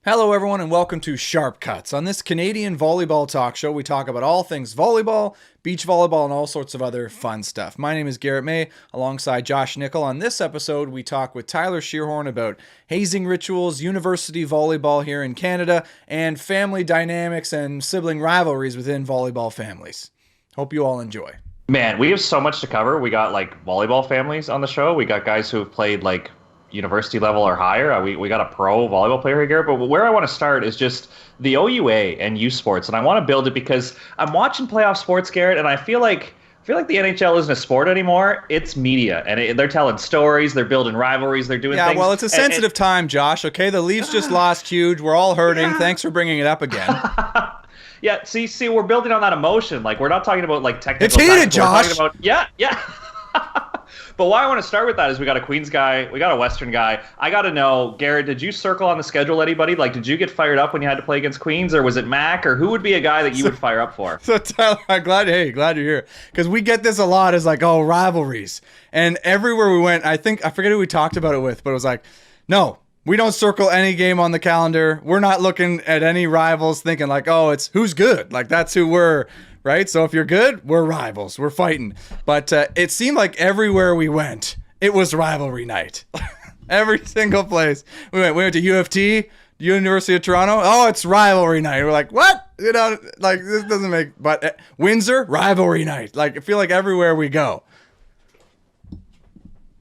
Hello, everyone, and welcome to Sharp Cuts. On this Canadian volleyball talk show, we talk about all things volleyball, beach volleyball, and all sorts of other fun stuff. My name is Garrett May, alongside Josh Nickel. On this episode, we talk with Tyler Shearhorn about hazing rituals, university volleyball here in Canada, and family dynamics and sibling rivalries within volleyball families. Hope you all enjoy. Man, we have so much to cover. We got volleyball families on the show. We got guys who have played university level or higher. We got a pro volleyball player here, Garrett. But where I want to start is just the OUA and U Sports, and I want to build it because I'm watching playoff sports, Garrett, and I feel like the NHL isn't a sport anymore. It's media, and they're telling stories, they're building rivalries, they're doing things. Yeah, well, it's a sensitive time, Josh. Okay, the Leafs just lost huge. We're all hurting. Yeah. Thanks for bringing it up again. Yeah, see, we're building on that emotion. We're not talking about technical. It's heated, Josh. We're talking about, yeah. But why I want to start with that is we got a Queens guy, we got a Western guy. I got to know, Garrett, did you circle on the schedule anybody? Did you get fired up when you had to play against Queens, or was it Mac, or who would be a guy that you would fire up for? So Tyler, I'm glad you're here, because we get this a lot as rivalries, and everywhere we went, I forget who we talked about it with, but it was no, we don't circle any game on the calendar. We're not looking at any rivals thinking it's who's good. That's who we're. Right? So if you're good, we're rivals. We're fighting. But it seemed like everywhere we went, it was rivalry night. Every single place. We went to U of T, University of Toronto. Oh, it's rivalry night. We're like, what? This doesn't make... But Windsor, rivalry night. I feel like everywhere we go.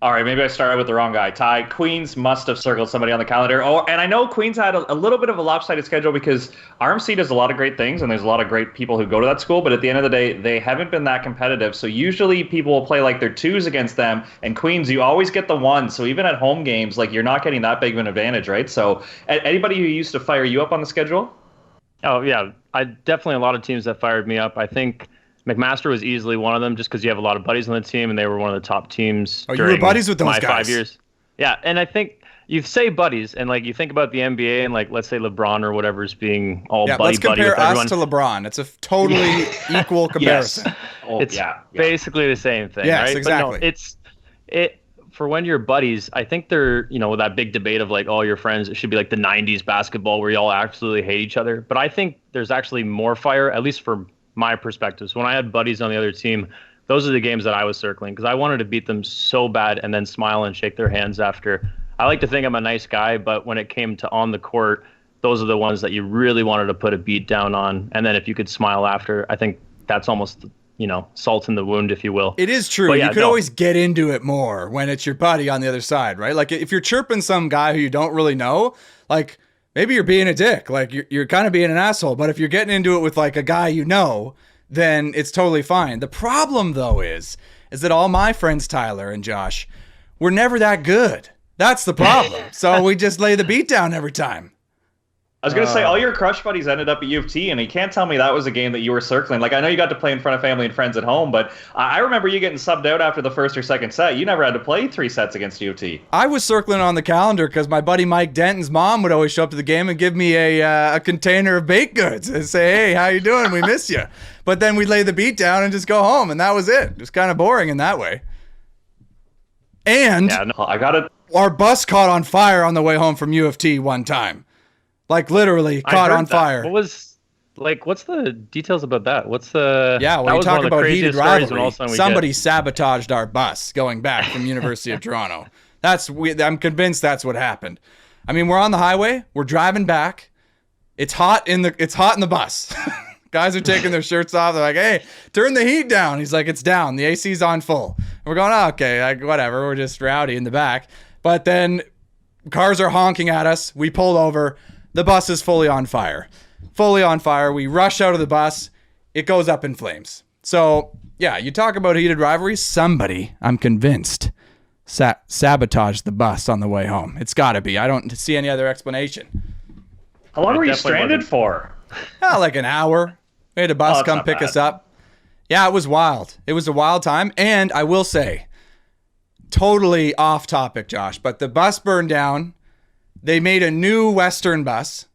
All right, maybe I started with the wrong guy. Ty, Queens must have circled somebody on the calendar. And I know Queens had a little bit of a lopsided schedule because RMC does a lot of great things, and there's a lot of great people who go to that school. But at the end of the day, they haven't been that competitive. So usually people will play their twos against them. And Queens, you always get the ones. So even at home games, you're not getting that big of an advantage, right? So anybody who used to fire you up on the schedule? Oh, yeah. Definitely a lot of teams that fired me up. I think McMaster was easily one of them, just because you have a lot of buddies on the team, and they were one of the top teams. Oh, you were buddies with those guys? 5 years. Yeah, and I think you say buddies, and you think about the NBA, and let's say LeBron or whatever's being all buddy let's buddy compare with everyone. us to LeBron. It's a totally equal comparison. Yes. It's basically the same thing, yes, right? Exactly. But no, for when you're buddies, I think they're, that big debate of all your friends, it should be the 90s basketball where you all absolutely hate each other. But I think there's actually more fire, at least for my perspectives. When I had buddies on the other team, those are the games that I was circling because I wanted to beat them so bad and then smile and shake their hands after. I like to think I'm a nice guy, but when it came to on the court, those are the ones that you really wanted to put a beat down on. And then if you could smile after, I think that's almost, salt in the wound, if you will. It is true. You could always get into it more when it's your buddy on the other side, right? If you're chirping some guy who you don't really know, maybe you're being a dick, you're kind of being an asshole. But if you're getting into it with a guy you know, then it's totally fine. The problem though is that all my friends, Tyler and Josh, were never that good. That's the problem. So we just lay the beat down every time. I was going to say, all your crush buddies ended up at U of T, and you can't tell me that was a game that you were circling. I know you got to play in front of family and friends at home, but I remember you getting subbed out after the first or second set. You never had to play 3 sets against U of T. I was circling on the calendar because my buddy Mike Denton's mom would always show up to the game and give me a container of baked goods and say, hey, how you doing? We miss you. But then we'd lay the beat down and just go home, and that was it. It was kind of boring in that way. And our bus caught on fire on the way home from U of T one time. Literally caught on fire. What was what's the details about that? What's the when you talk about heated rivalry, somebody sabotaged our bus going back from University of Toronto. I'm convinced that's what happened. I mean, we're on the highway, we're driving back. It's hot in the bus. Guys are taking their shirts off. They're like, hey, turn the heat down. He's like, it's down. The AC's on full. And we're going, oh, okay, whatever. We're just rowdy in the back. But then cars are honking at us. We pull over. The bus is fully on fire. Fully on fire. We rush out of the bus. It goes up in flames. So, yeah, you talk about heated rivalry. Somebody, I'm convinced, sabotaged the bus on the way home. It's got to be. I don't see any other explanation. How long were you stranded for? An hour. We had a bus come pick us up. Yeah, it was wild. It was a wild time. And I will say, totally off topic, Josh, but the bus burned down. They made a new Western bus.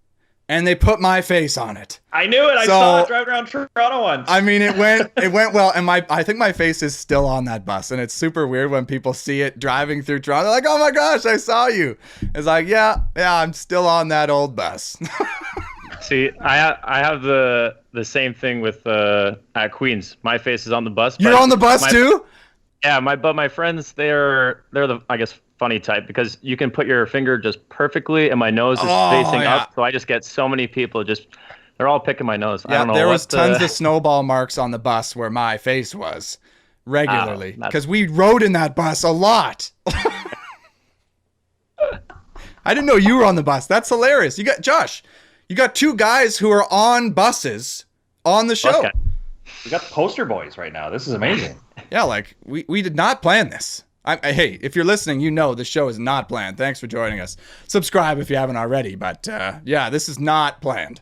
and they put my face on it. I knew it. I saw it driving around Toronto once. I mean, it went well, and I think my face is still on that bus, and it's super weird when people see it driving through Toronto. They're like, oh my gosh, I saw you. It's like, yeah, I'm still on that old bus. See, I have the same thing with at Queens. My face is on the bus. You're on the bus too? Yeah, my friends, they're the, I guess, funny type, because you can put your finger just perfectly and my nose is facing up, so I just get so many people they're all picking my nose. Yeah, I don't know, there was tons of snowball marks on the bus where my face was regularly, because we rode in that bus a lot. I didn't know you were on the bus. That's hilarious. You got Josh. You got two guys who are on buses on the show. Okay. We got the poster boys right now. This is amazing. Yeah, like we did not plan this. Hey, if you're listening, you know the show is not planned. Thanks for joining us. Subscribe if you haven't already. But yeah, this is not planned.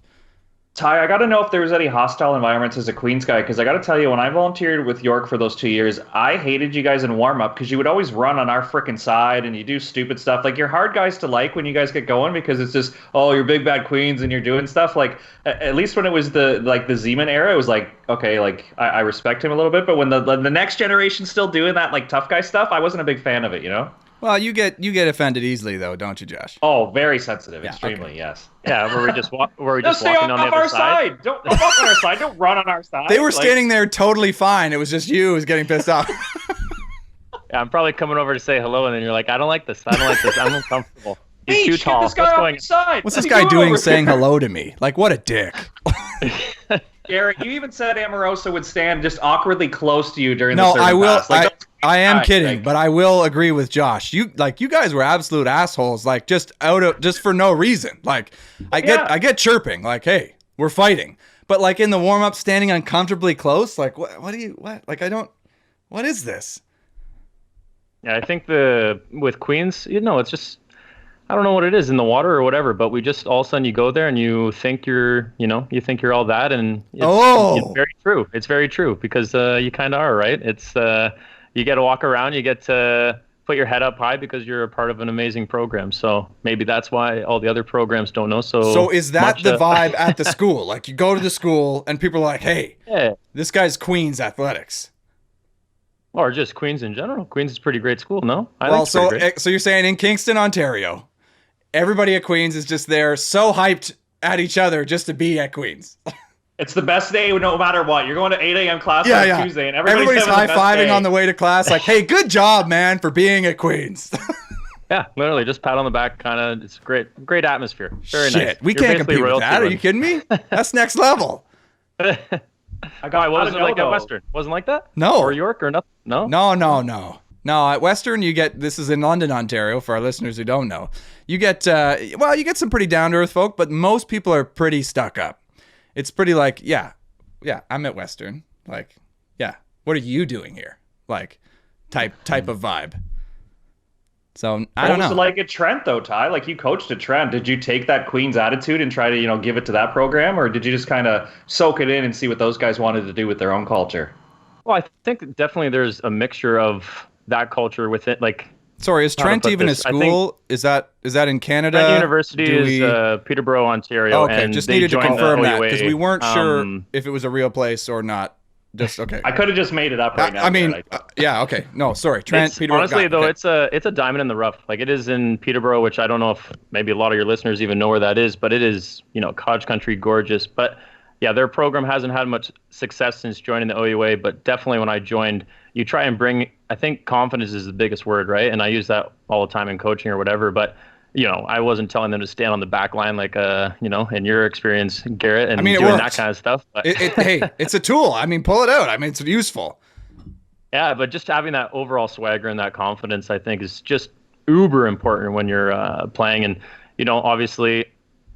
Ty, I got to know if there was any hostile environments as a Queens guy, because I got to tell you, when I volunteered with York for those 2 years, I hated you guys in warm-up because you would always run on our frickin' side and you do stupid stuff. Like, you're hard guys to like when you guys get going, because it's just, oh, you're big bad Queens and you're doing stuff. Like, at least when it was the Zeman era, it was like, okay, like I respect him a little bit. But when the next generation's still doing that like tough guy stuff, I wasn't a big fan of it, you know? Well, you get offended easily, though, don't you, Josh? Oh, very sensitive, yeah, extremely, okay. Yes. Yeah, were we just stay walking on the other side? Don't walk on our side. Don't run on our side. They were standing there totally fine. It was just you who was getting pissed off. Yeah, I'm probably coming over to say hello, and then you're like, I don't like this. I'm uncomfortable. He's too tall. This guy on the side. What's this guy doing saying hello to me? Like, what a dick. Garrett, you even said Amorosa would stand just awkwardly close to you during the service. No, I will. Like, I am kidding, but I will agree with Josh. You guys were absolute assholes, like just for no reason. Like I get chirping, like, hey, we're fighting. But like in the warm up, standing uncomfortably close, like what like what is this? Yeah, I think with Queens, it's just, I don't know what it is in the water or whatever, but we just, all of a sudden you go there and you think you're all that, and it's very true. It's very true, because you kind of are, right? It's you get to walk around, you get to put your head up high because you're a part of an amazing program. So maybe that's why all the other programs don't know. So is that the vibe at the school? Like, you go to the school and people are like, hey, this guy's Queens athletics. Or just Queens in general. Queens is a pretty great school, no? So you're saying in Kingston, Ontario, everybody at Queens is just there so hyped at each other just to be at Queens. It's the best day no matter what. You're going to 8 a.m. class on Tuesday, and everybody's high-fiving on the way to class, like, hey, good job, man, for being at Queens. Yeah, literally, just pat on the back, kind of. It's great atmosphere. Very nice. We can't compete with that. Are you kidding me? That's next level. What was it like at Western? Wasn't like that? No. Or York or nothing? No? No, at Western, you get, this is in London, Ontario, for our listeners who don't know. You get, you get some pretty down-to-earth folk, but most people are pretty stuck up. It's pretty like, yeah, I'm at Western. Like, yeah, what are you doing here? Like, type of vibe. So, I don't know. What was it like at Trent, though, Ty? Like, you coached at Trent. Did you take that Queens attitude and try to, give it to that program? Or did you just kind of soak it in and see what those guys wanted to do with their own culture? Well, I think definitely there's a mixture of that culture with it. Like, sorry, is Trent even a school? Is that in Canada? Trent University is Peterborough, Ontario. Okay, and just needed to confirm that, because we weren't sure if it was a real place or not. Just okay. I could have just made it up right now. I mean, yeah, okay. No, sorry. Trent, Peterborough. Honestly, though, it's a diamond in the rough. Like, it is in Peterborough, which I don't know if maybe a lot of your listeners even know where that is, but it is, cottage country, gorgeous. But yeah, their program hasn't had much success since joining the OUA, but definitely when I joined, you try and bring, I think confidence is the biggest word, right? And I use that all the time in coaching or whatever, but I wasn't telling them to stand on the back line like, in your experience, Garrett, and doing that kind of stuff. But hey, it's a tool. I mean, pull it out. I mean, it's useful. Yeah, but just having that overall swagger and that confidence, I think, is just uber important when you're playing. And, obviously,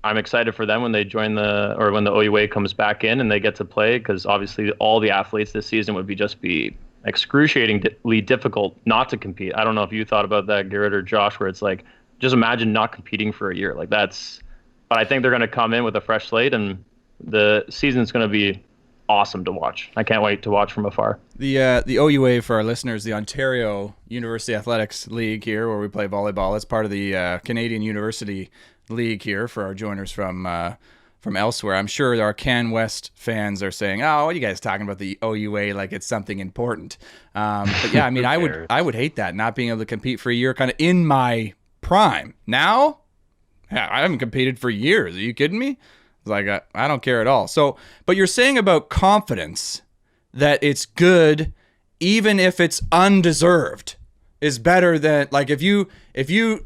I'm excited for them when they join when the OUA comes back in and they get to play, because obviously all the athletes this season would be excruciatingly difficult not to compete. I don't know if you thought about that, Garrett or Josh, where it's like, just imagine not competing for a year. Like, but I think they're going to come in with a fresh slate, and the season's going to be awesome to watch. I can't wait to watch from afar. The OUA, for our listeners, the Ontario University Athletics League here, where we play volleyball. It's part of the Canadian University League here for our joiners from from elsewhere. I'm sure our Can West fans are saying, "Oh, what are you guys talking about the OUA like it's something important?" But yeah, I mean, I would hate that, not being able to compete for a year, kind of in my prime. Now, I haven't competed for years. Are you kidding me? It's like I don't care at all. So, but you're saying about confidence that it's good, even if it's undeserved, is better than, like, if you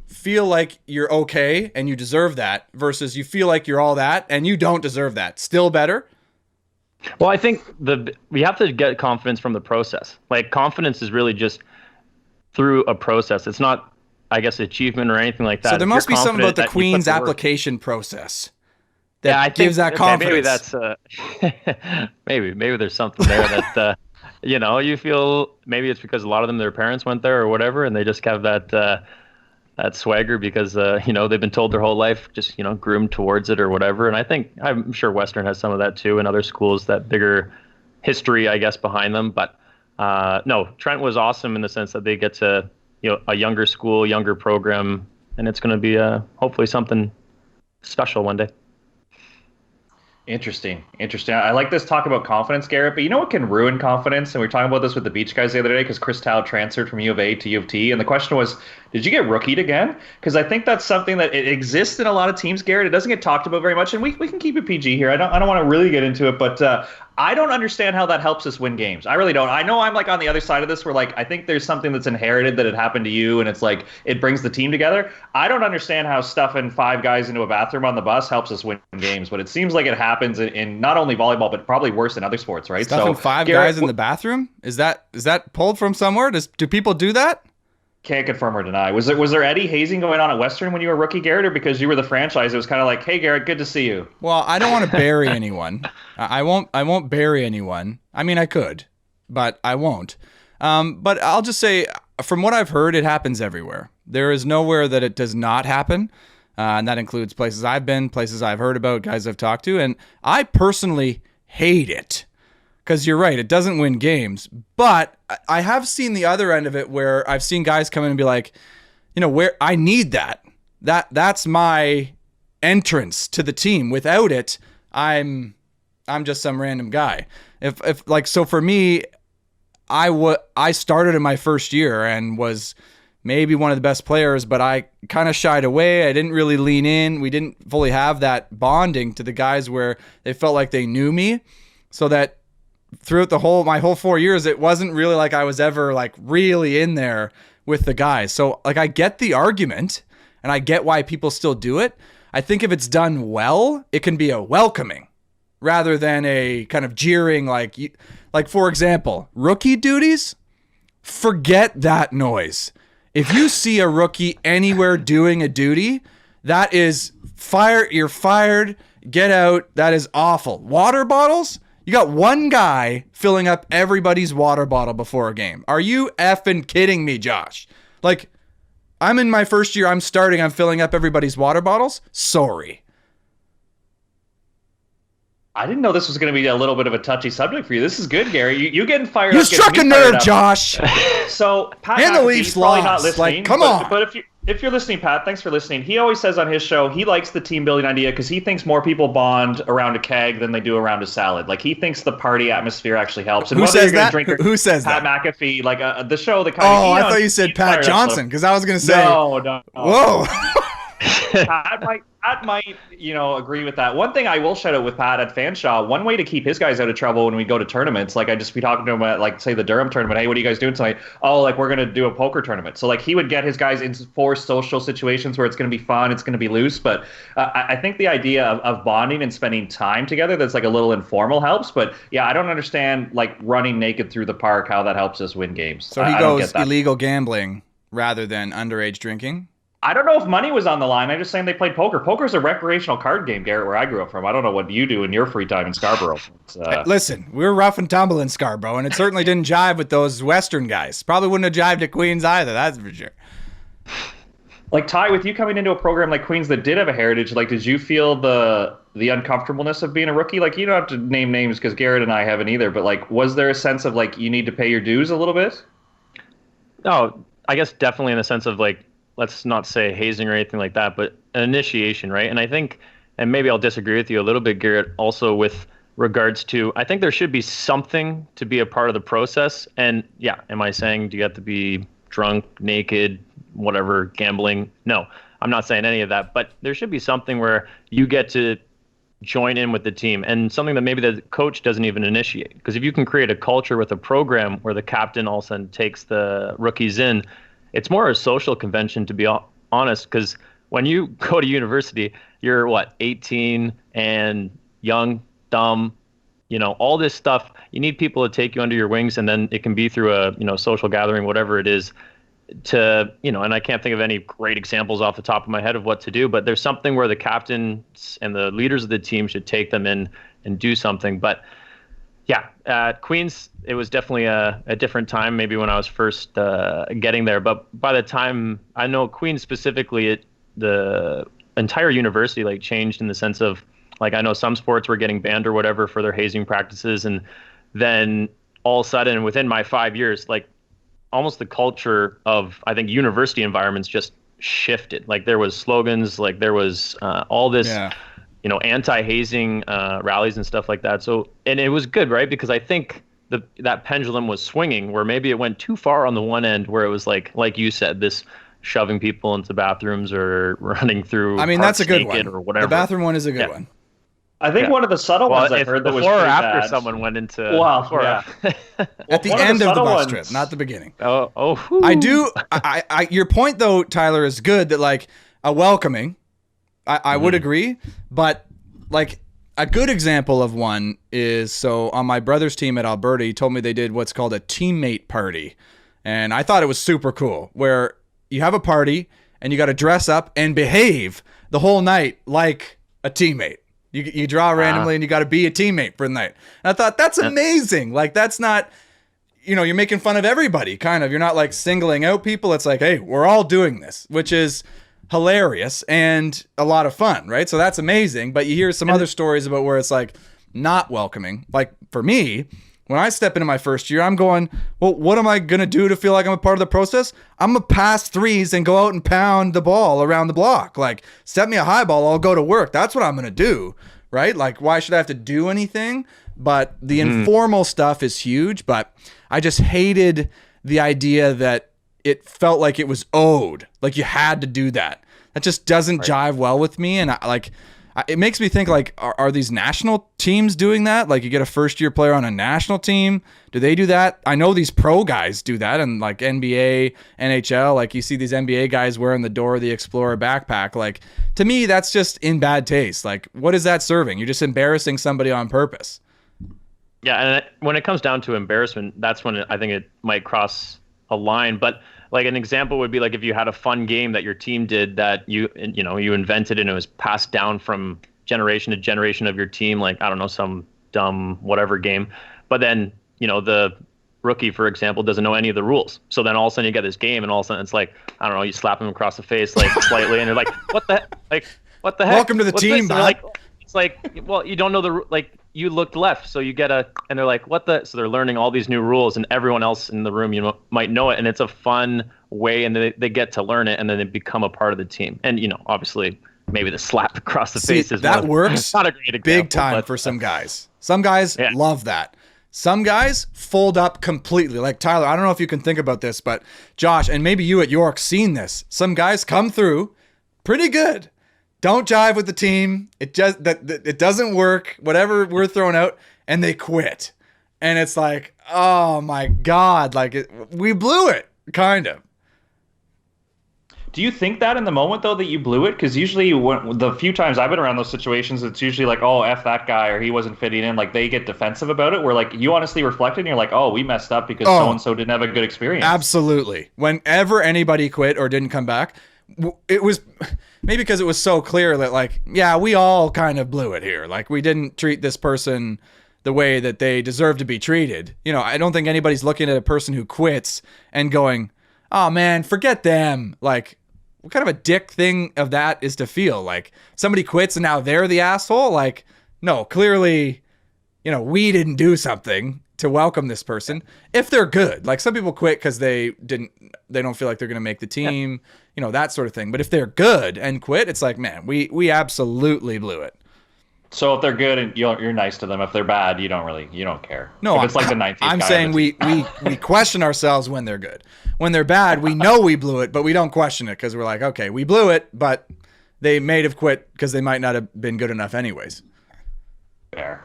feel like you're okay and you deserve that versus you feel like you're all that and you don't deserve that, still better? Well, I think we have to get confidence from the process. Like, confidence is really just through a process. It's not, I guess, achievement or anything like that. So there must be something about the Queen's application process that gives that confidence. Maybe that's maybe there's something there that you feel, maybe it's because a lot of them, their parents went there or whatever, and they just have that swagger because they've been told their whole life, just groomed towards it or whatever. And I'm sure Western has some of that too, and other schools, that bigger history, I guess, behind them. But no, Trent was awesome in the sense that they get to a younger school, younger program, and it's going to be hopefully something special one day. Interesting. I like this talk about confidence, Garrett, but you know what can ruin confidence? And we were talking about this with the Beach guys the other day because Chris Tao transferred from U of A to U of T. And the question was, did you get rookied again? Because I think that's something that it exists in a lot of teams, Garrett. It doesn't get talked about very much. And we can keep it PG here. I don't want to really get into it, but I don't understand how that helps us win games. I really don't. I know I'm like on the other side of this where like I think there's something that's inherited that had happened to you and it's like it brings the team together. I don't understand how stuffing 5 guys into a bathroom on the bus helps us win games, but it seems like it happens in not only volleyball but probably worse in other sports, right? Stuffing 5 guys in the bathroom? Is that pulled from somewhere? Do people do that? Can't confirm or deny. Was there any hazing going on at Western when you were a rookie, Garrett, or because you were the franchise, it was kind of like, hey, Garrett, good to see you? Well, I don't want to bury anyone. I won't bury anyone. I mean, I could, but I won't. But I'll just say, from what I've heard, it happens everywhere. There is nowhere that it does not happen, and that includes places I've been, places I've heard about, guys I've talked to, and I personally hate it. Because you're right, it doesn't win games. But I have seen the other end of it where I've seen guys come in and be like, where I need that. That's my entrance to the team. Without it, I'm just some random guy. If like, so for me, I started in my first year and was maybe one of the best players, but I kind of shied away. I didn't really lean in. We didn't fully have that bonding to the guys where they felt like they knew me, so that throughout my whole 4 years, it wasn't really like I was ever like really in there with the guys. So like, I get the argument and I get why people still do it. I think if it's done well, it can be a welcoming rather than a kind of jeering, like for example, rookie duties, forget that noise. If you see a rookie anywhere doing a duty, that is fire. You're fired. Get out. That is awful. Water bottles. You got one guy filling up everybody's water bottle before a game. Are you effing kidding me, Josh? Like, I'm in my first year. I'm starting. I'm filling up everybody's water bottles. Sorry. I didn't know this was going to be a little bit of a touchy subject for you. This is good, Gary. You getting fired up. You struck a nerve, Josh. So Pat and the Leafs lost. Not listening, like, come on. But if you're listening, Pat, thanks for listening. He always says on his show he likes the team building idea because he thinks more people bond around a keg than they do around a salad. Like, he thinks the party atmosphere actually helps. And who says that? Who says Pat that? Pat McAfee, like the show that kind of. Oh, I thought you said Pat Johnson because I was going to say. No. Whoa. Pat might, agree with that. One thing I will shout out with Pat at Fanshawe, one way to keep his guys out of trouble when we go to tournaments, like I just be talking to him at, like, say, the Durham tournament. Hey, what are you guys doing tonight? Oh, like, we're going to do a poker tournament. So, like, he would get his guys into forced social situations where it's going to be fun, it's going to be loose. But I think the idea of bonding and spending time together that's, like, a little informal helps. But, yeah, I don't understand, like, running naked through the park, how that helps us win games. So he goes illegal gambling rather than underage drinking? I don't know if money was on the line. I'm just saying they played poker. Poker's a recreational card game, Garrett, where I grew up from. I don't know what you do in your free time in Scarborough. Listen, we were rough and tumble in Scarborough, and it certainly didn't jive with those Western guys. Probably wouldn't have jived at Queens either, that's for sure. Like, Ty, with you coming into a program like Queens that did have a heritage, like, did you feel the uncomfortableness of being a rookie? Like, you don't have to name names because Garrett and I haven't either, but, like, was there a sense of, like, you need to pay your dues a little bit? No, I guess definitely in the sense of, like, let's not say hazing or anything like that, but an initiation, right? And I think and maybe I'll disagree with you a little bit, Garrett, also with regards to, I think there should be something to be a part of the process. And yeah, am I saying do you have to be drunk, naked, whatever, gambling? No, I'm not saying any of that, but there should be something where you get to join in with the team, and something that maybe the coach doesn't even initiate. Because if you can create a culture with a program where the captain all of a sudden takes the rookies in, it's more a social convention, to be honest. Because when you go to university, you're 18 and young, dumb, all this stuff. You need people to take you under your wings, and then it can be through a social gathering, whatever it is, to and I can't think of any great examples off the top of my head of what to do, but there's something where the captains and the leaders of the team should take them in and do something. But yeah, at Queens, it was definitely a different time, maybe when I was first getting there. But by the time, I know Queens specifically, the entire university changed in the sense of, I know some sports were getting banned or whatever for their hazing practices, and then all of a sudden within my 5 years, almost the culture of, I think, university environments just shifted. There was slogans, there was all this, anti-hazing rallies and stuff like that. So, and it was good, right? Because I think that pendulum was swinging where maybe it went too far on the one end, where it was like you said, this shoving people into bathrooms or running through. I mean, that's a good one. Or whatever. The bathroom one is a good one. I think one of the subtle ones I heard that was before or after bad. Someone went into at the end of the bus trip, not the beginning. I do. I your point though, Tyler, is good. That a welcoming. I would agree, but a good example of one is, so on my brother's team at Alberta, he told me they did what's called a teammate party, and I thought it was super cool. Where you have a party and you got to dress up and behave the whole night like a teammate. You draw randomly and you got to be a teammate for the night. And I thought, that's amazing. That's not, you're making fun of everybody, kind of. You're not singling out people. It's hey, we're all doing this, which is hilarious and a lot of fun, right? So that's amazing. But you hear some other stories about where it's not welcoming. For me, when I step into my first year, I'm going, well, what am I going to do to feel like I'm a part of the process? I'm going to pass threes and go out and pound the ball around the block. Set me a high ball, I'll go to work. That's what I'm going to do, right? Why should I have to do anything? But the informal stuff is huge, but I just hated the idea that it felt like it was owed. You had to do that. That just doesn't jive well with me. And it makes me think are these national teams doing that? You get a first year player on a national team. Do they do that? I know these pro guys do that, and NBA, NHL, you see these NBA guys wearing the Dora the Explorer backpack. To me, that's just in bad taste. What is that serving? You're just embarrassing somebody on purpose. Yeah, and when it comes down to embarrassment, that's when I think it might cross a line. But an example would be if you had a fun game that your team did that you invented and it was passed down from generation to generation of your team, I don't know, some dumb whatever game. But then, the rookie, for example, doesn't know any of the rules. So then all of a sudden you get this game and all of a sudden it's I don't know, you slap him across the face slightly and they're what the what the heck? Welcome to the team, bud. It's well, you don't know the you looked left, so you get and they're what the, so they're learning all these new rules and everyone else in the room, might know it, and it's a fun way, and they get to learn it and then they become a part of the team. And, obviously maybe the slap across the face is that works not a great example, big time for some guys. Some guys love that. Some guys fold up completely. Tyler, I don't know if you can think about this, but Josh, and maybe you at York seen this. Some guys come through pretty good. Don't jive with the team. It just it doesn't work. Whatever we're throwing out, and they quit. And it's oh my God, we blew it, kind of. Do you think that in the moment though that you blew it? Because usually the few times I've been around those situations, it's usually oh, F that guy, or he wasn't fitting in. They get defensive about it. Where you honestly reflected and you're oh, we messed up because so and so didn't have a good experience. Absolutely. Whenever anybody quit or didn't come back, it was maybe because it was so clear that we all kind of blew it here. We didn't treat this person the way that they deserve to be treated. I don't think anybody's looking at a person who quits and going, oh man, forget them. What kind of a dick thing of that is to feel? Somebody quits and now they're the asshole? No, clearly, we didn't do something. to welcome this person if they're good. Like some people quit because they don't feel like they're going to make the team, that sort of thing. But if they're good and quit, it's like, man, we absolutely blew it. So if they're good and you're nice to them, if they're bad, you don't care. No, if it's like the 19th I'm guy saying we question ourselves when they're good. When they're bad, we know we blew it, but we don't question it because we're like, okay, we blew it, but they may have quit because they might not have been good enough anyways. Fair.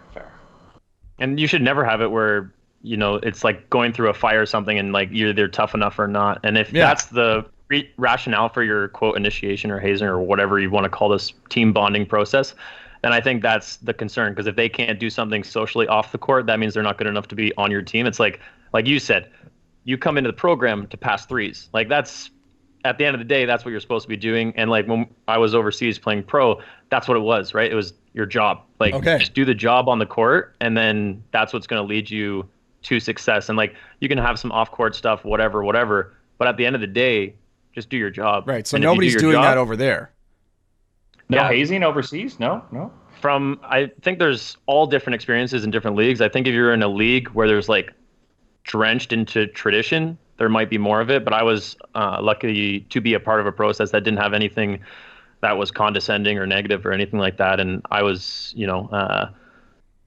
And you should never have it where, it's like going through a fire or something and like you're either tough enough or not. And if that's the rationale for your quote initiation or hazing or whatever you want to call this team bonding process, then I think that's the concern. Because if they can't do something socially off the court, that means they're not good enough to be on your team. It's like you said, you come into the program to pass threes. Like that's, at the end of the day, that's what you're supposed to be doing. And like when I was overseas playing pro, that's what it was, right? It was your job. Like just do the job on the court, and then that's what's going to lead you to success. And like you can have some off-court stuff, whatever. But at the end of the day, just do your job. Right. So nobody's doing that over there. No hazing overseas? No. I think there's all different experiences in different leagues. I think if you're in a league where there's like drenched into tradition, there might be more of it. But I was lucky to be a part of a process that didn't have anything that was condescending or negative or anything like that. And I was,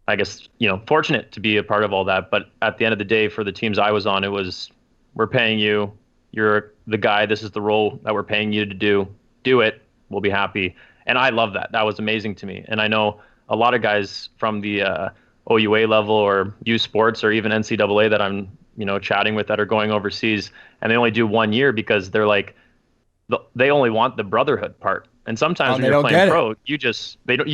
I guess, fortunate to be a part of all that. But at the end of the day, for the teams I was on, it was, we're paying you. You're the guy. This is the role that we're paying you to do. Do it. We'll be happy. And I love that. That was amazing to me. And I know a lot of guys from the OUA level or U Sports or even NCAA that I'm, chatting with that are going overseas, and they only do 1 year because they're like, they only want the brotherhood part. And sometimes when you're playing pro, you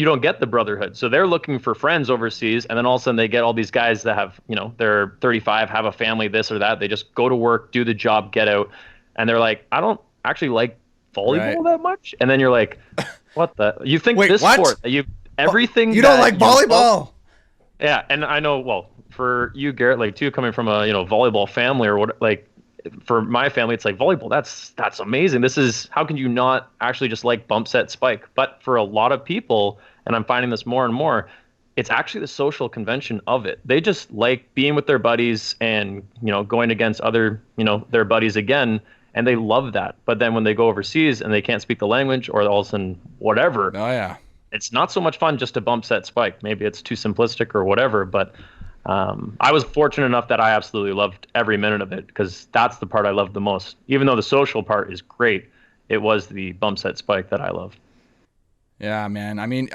don't get the brotherhood. So they're looking for friends overseas, and then all of a sudden they get all these guys that have, they're 35, have a family, this or that. They just go to work, do the job, get out, and they're like, I don't actually like volleyball that much. And then you're like, what the? You think this sport that everything? You don't like volleyball? Yeah, and I know. Well, for you, Garrett, like too, coming from a volleyball family or what, like. For my family, it's like volleyball. That's amazing. This is, how can you not actually just like bump set spike? But for a lot of people, and I'm finding this more and more, it's actually the social convention of it. They just like being with their buddies and going against other their buddies again, and they love that. But then when they go overseas and they can't speak the language or all of a sudden whatever, it's not so much fun just to bump set spike. Maybe it's too simplistic or whatever, but. I was fortunate enough that I absolutely loved every minute of it because that's the part I loved the most. Even though the social part is great, it was the bump set spike that I loved. Yeah, man. I mean,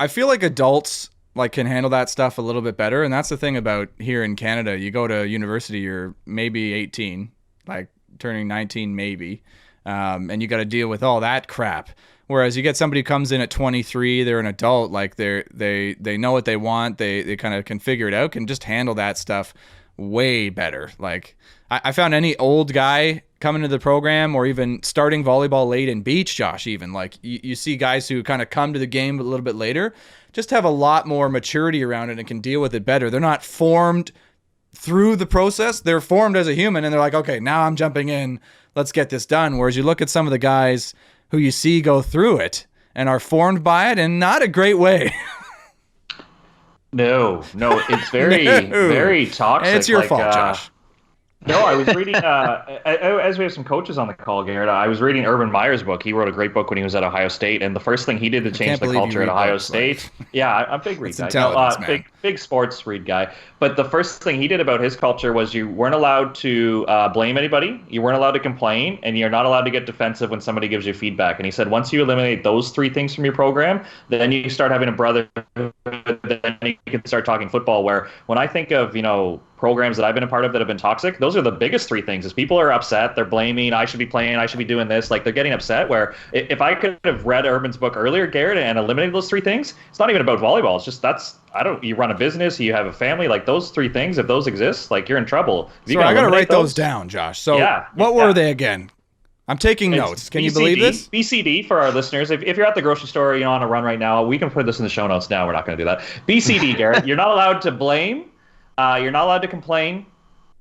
I feel like adults can handle that stuff a little bit better, and that's the thing about here in Canada. You go to university, you're maybe 18, like turning 19 maybe, and you got to deal with all that crap. Whereas you get somebody who comes in at 23, they're an adult, like they know what they want, they kind of can figure it out, can just handle that stuff way better. Like I found any old guy coming to the program or even starting volleyball late in beach, Josh, even like you see guys who kind of come to the game a little bit later, just have a lot more maturity around it and can deal with it better. They're not formed through the process. They're formed as a human and they're like, okay, now I'm jumping in, let's get this done. Whereas you look at some of the guys who you see go through it and are formed by it in not a great way. No, it's very toxic. It's your fault, Josh. No, I was reading, as we have some coaches on the call, Garrett, I was reading Urban Meyer's book. He wrote a great book when he was at Ohio State, and the first thing he did to change the culture at Ohio State. Yeah, I'm a big read guy. Big sports read guy. But the first thing he did about his culture was you weren't allowed to blame anybody, you weren't allowed to complain, and you're not allowed to get defensive when somebody gives you feedback. And he said once you eliminate those three things from your program, then you start having a brotherhood, then you can start talking football, where when I think of, programs that I've been a part of that have been toxic, those are the biggest three things. Is people are upset, they're blaming, I should be playing, I should be doing this, like they're getting upset. Where if I could have read Urban's book earlier, Garrett, and eliminated those three things, it's not even about volleyball. It's just you run a business, you have a family, like those three things, if those exist, like you're in trouble. So I gotta write those down, Josh. So what were they again? I'm taking notes. Can you believe this? BCD for our listeners. If you're at the grocery store, on a run right now, we can put this in the show notes now. We're not going to do that. BCD, Garrett. You're not allowed to blame. You're not allowed to complain.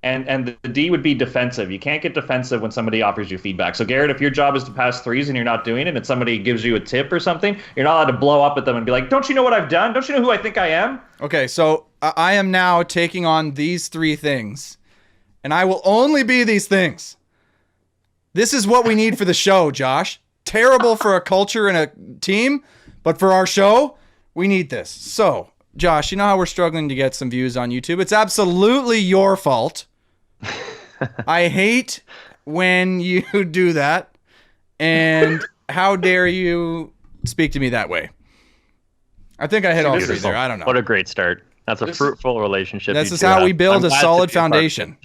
And the D would be defensive. You can't get defensive when somebody offers you feedback. So, Garrett, if your job is to pass threes and you're not doing it and somebody gives you a tip or something, you're not allowed to blow up at them and be like, don't you know what I've done? Don't you know who I think I am? Okay, so I am now taking on these 3 things, and I will only be these things. This is what we need for the show, Josh. Terrible for a culture and a team, but for our show, we need this. So, Josh, you know how we're struggling to get some views on YouTube? It's absolutely your fault. I hate when you do that, and how dare you speak to me that way? I think I hit all 3 there. I don't know. What a great start. That's a fruitful relationship. This is how we build a solid foundation.